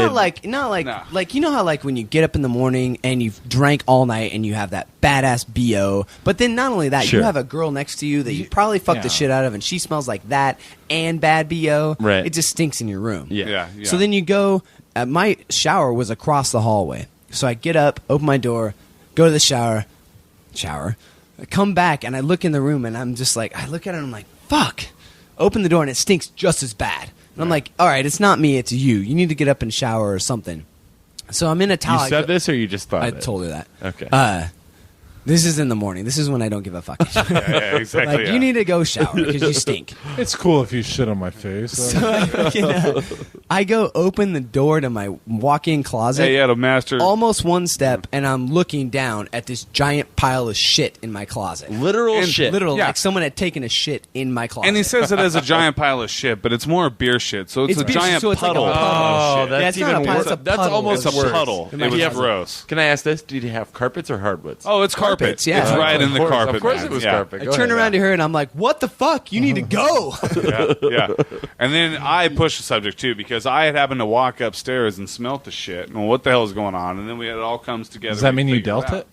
E: not like
D: Nah.
E: like you know how like when you get up in the morning and you've drank all night and you have that badass BO, but then not only that,
C: Sure.
E: you have a girl next to you that you probably fucked the
B: Yeah.
E: shit out of, and she smells like that and bad BO.
C: Right.
E: It just stinks in your room.
C: Yeah.
D: Yeah.
E: So then you go. My shower was across the hallway, so I get up, open my door, go to the shower, I come back, and I look in the room, and I'm just like, I look at it, and I'm like, fuck. Open the door, and it stinks just as bad. And I'm like, all right, it's not me, it's you. You need to get up and shower or something. So I'm in a towel.
C: You said this, or you just thought
E: I
C: it?
E: told her that.
C: Okay.
E: This is in the morning. This is when I don't give a fuck.
D: Yeah, exactly.
E: Like,
D: yeah.
E: you need to go shower because you stink.
B: It's cool if you shit on my face.
E: So I, fucking, I go open the door to my walk-in closet.
D: Hey, you had a master.
E: Almost one step, and I'm looking down at this giant pile of shit in my closet.
C: Literal shit.
E: Literal,
D: Yeah.
E: like someone had taken a shit in my closet.
D: And he says it as a giant pile of shit, but it's more beer shit. So it's a
E: beer
D: giant
E: shit, so it's like a
D: puddle.
E: puddle.
C: Oh,
D: of shit.
C: that's
E: Yeah, it's not
C: even
E: a pile,
C: worse.
E: it's a
C: That's
E: puddle
C: almost
E: of
D: It's a
E: shit.
D: puddle.
E: In
D: It
E: my
D: was
E: closet.
D: gross.
C: Can I ask this? Did you have carpets or hardwoods?
D: Oh, it's carpet.
E: Carpets, yeah.
D: It's right in the
C: Of course-
D: carpet.
C: Of course
D: man.
C: it was
D: Yeah.
C: carpet.
E: I
C: Go
E: turn
C: ahead.
E: around to her and I'm like, "What the fuck? You need to go."
D: Yeah. And then I pushed the subject too because I had happened to walk upstairs and smelt the shit. Well, what the hell is going on? And then it all comes together.
B: Does that
D: and we
B: mean you
D: figure
B: dealt
D: out.
B: it?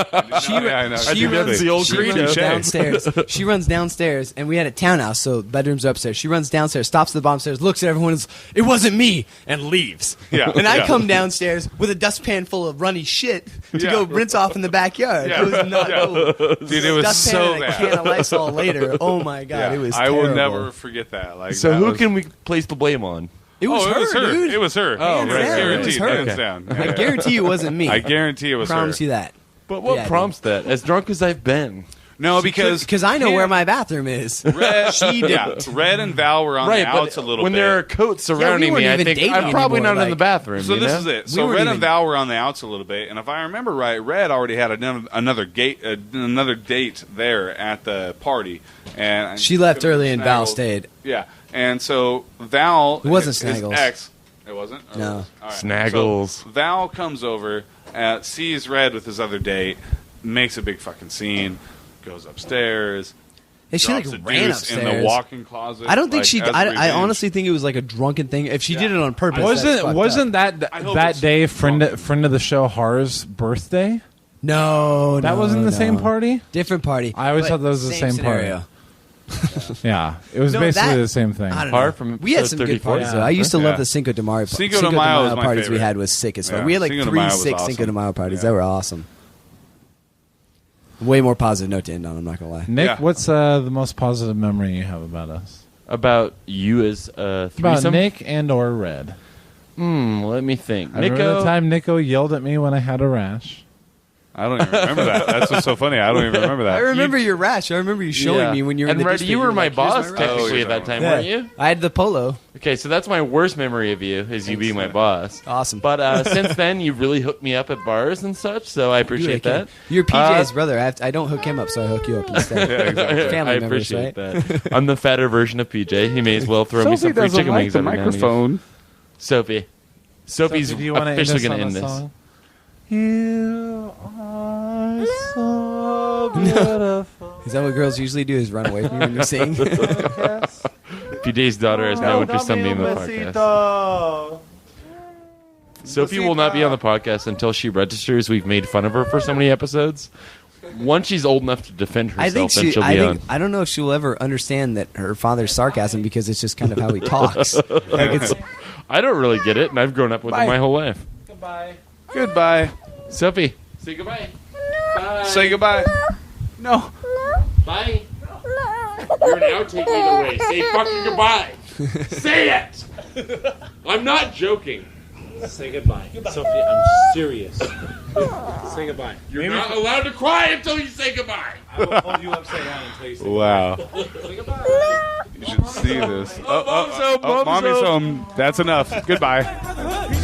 D: I know.
E: She runs,
C: the old
E: she
C: credo.
E: runs
D: Touche.
E: downstairs. She runs downstairs, and we had a townhouse, so bedrooms are upstairs. She runs downstairs, stops at the bottom stairs, looks at everyone, and says, "It wasn't me," and leaves.
D: Yeah,
E: And I
D: yeah.
E: come downstairs with a dustpan full of runny shit to
D: Yeah.
E: go rinse off in the backyard.
D: Yeah.
E: It was not cool.
D: Dude, it was
E: Dustpan
D: so
E: and a
D: bad.
E: can of Lysol later. Oh my god,
D: Yeah.
E: it was.
D: I will
E: terrible.
D: never forget that. Like,
C: So
D: that
C: who
D: was-
C: can we place the blame on?
E: It was,
D: Oh, it was her.
E: dude.
D: It was her.
C: Oh,
E: Hands
C: right.
E: down, it
D: Guaranteed.
E: was her.
D: Hands down.
E: I
D: Yeah.
E: guarantee it wasn't me.
D: I guarantee it was
E: promise
D: her.
E: you that.
C: But what
E: Yeah,
C: prompts that? As drunk as I've been.
D: No, because
E: I know where my bathroom is.
D: Red, Red and Val were on the outs a little
C: when
D: bit.
C: there are coats surrounding
E: weren't
C: me, I
E: even
C: think
E: dating
C: I'm probably
E: anymore,
C: not in the
E: like-
C: bathroom.
D: So
C: you
D: this
C: know?
D: is it.
E: We
D: So
E: weren't
D: Red
E: even-
D: and Val were on the outs a little bit, and if I remember right, Red already had another date there at the party, and
E: She left early and Val stayed.
D: Yeah, and so Val,
E: It wasn't
D: his
E: Snaggles.
D: ex, it wasn't. Or
E: No.
D: was it? All right.
C: Snaggles.
D: So Val comes over, sees Red with his other date, makes a big fucking scene, goes upstairs.
E: And she like
D: drops a
E: ran
D: deuce
E: upstairs.
D: in the walk-in closet.
E: I don't think
D: like,
E: she.
D: as a
E: I
D: revenge.
E: honestly think it was like a drunken thing. If she did it on purpose, that's fucked
B: Wasn't
E: up.
B: that
D: I hope
B: that
D: it's
B: day
D: drunk.
B: friend of the show Har's birthday?
E: No,
B: That
E: no,
B: wasn't the
E: no.
B: same party.
E: Different party.
B: I always
E: But
B: thought that was the same party.
E: scenario.
B: Yeah, it was
E: No,
B: basically
E: that-
B: the same thing.
E: I don't
C: Har
E: know.
C: from
E: We had
C: episode
E: some good
C: 34.
E: parties. Though. I used to
D: Yeah.
E: love the Cinco de Mayo.
D: Cinco de Mayo is my
E: parties we
D: favorite.
E: had was sick as fuck.
D: Yeah,
E: We had like
D: Cinco de
E: 3
D: Mayo was
E: sick
D: awesome.
E: Cinco de Mayo parties.
D: Yeah.
E: They were awesome. Way more positive note to end on. I'm not gonna lie.
B: Nick,
D: Yeah.
B: what's the most positive memory you have about us?
C: About you as a
B: About
C: threesome?
B: Nick and or Red.
C: Let me think.
B: I remember the time Nico yelled at me when I had a rash.
D: I don't even remember that. That's what's so funny. I don't even remember that.
E: I remember your rash. I remember you showing
C: Yeah.
E: me when you were in
C: And
E: the
C: Red,
E: district.
C: you were
E: were
C: my
E: like, "Here's
C: boss
E: rash."
C: technically
D: Oh,
C: at that time,
E: Yeah.
C: weren't you?
E: I had the polo.
C: Okay, so that's my worst memory of you, is you being my boss.
E: Awesome.
C: But since then, you really hooked me up at bars and such, so I appreciate that.
E: You're PJ's brother. I don't hook him up, so I hook you up instead. Family
C: I
E: members,
C: appreciate
E: right?
C: that. I'm the fatter version of PJ. He may as well throw me some free chicken wings every now and again. Sophie. Sophie's
B: do you want to
C: officially
B: end
C: going to
B: us
C: end
B: on a
C: this.
B: song? You are so beautiful.
E: Is that what girls usually do? Is run away from you when you sing?
C: PJ's daughter has no interest in being on the podcast. Sophie will not be on the podcast until she registers. We've made fun of her for so many episodes. Once she's old enough to defend herself,
E: I think
C: then she'll be on.
E: I don't know if she'll ever understand that her father's sarcasm because it's just kind of how he talks. Like it's
C: I don't really get it, and I've grown up with it my whole life.
D: Goodbye.
C: Sophie, say goodbye. Bye.
D: Say goodbye. No.
C: Bye. You're now taking it away. Say fucking goodbye. Say it. I'm not joking.
B: Say goodbye. Sophie, I'm serious. Say goodbye.
C: You're not allowed to cry until you say goodbye.
B: I will hold you upside down until you say
D: Wow.
B: Say goodbye.
D: You should see this.
C: Mom's home, mom's
D: Mommy's
C: home.
D: home. That's enough. Goodbye.
A: Brotherhood.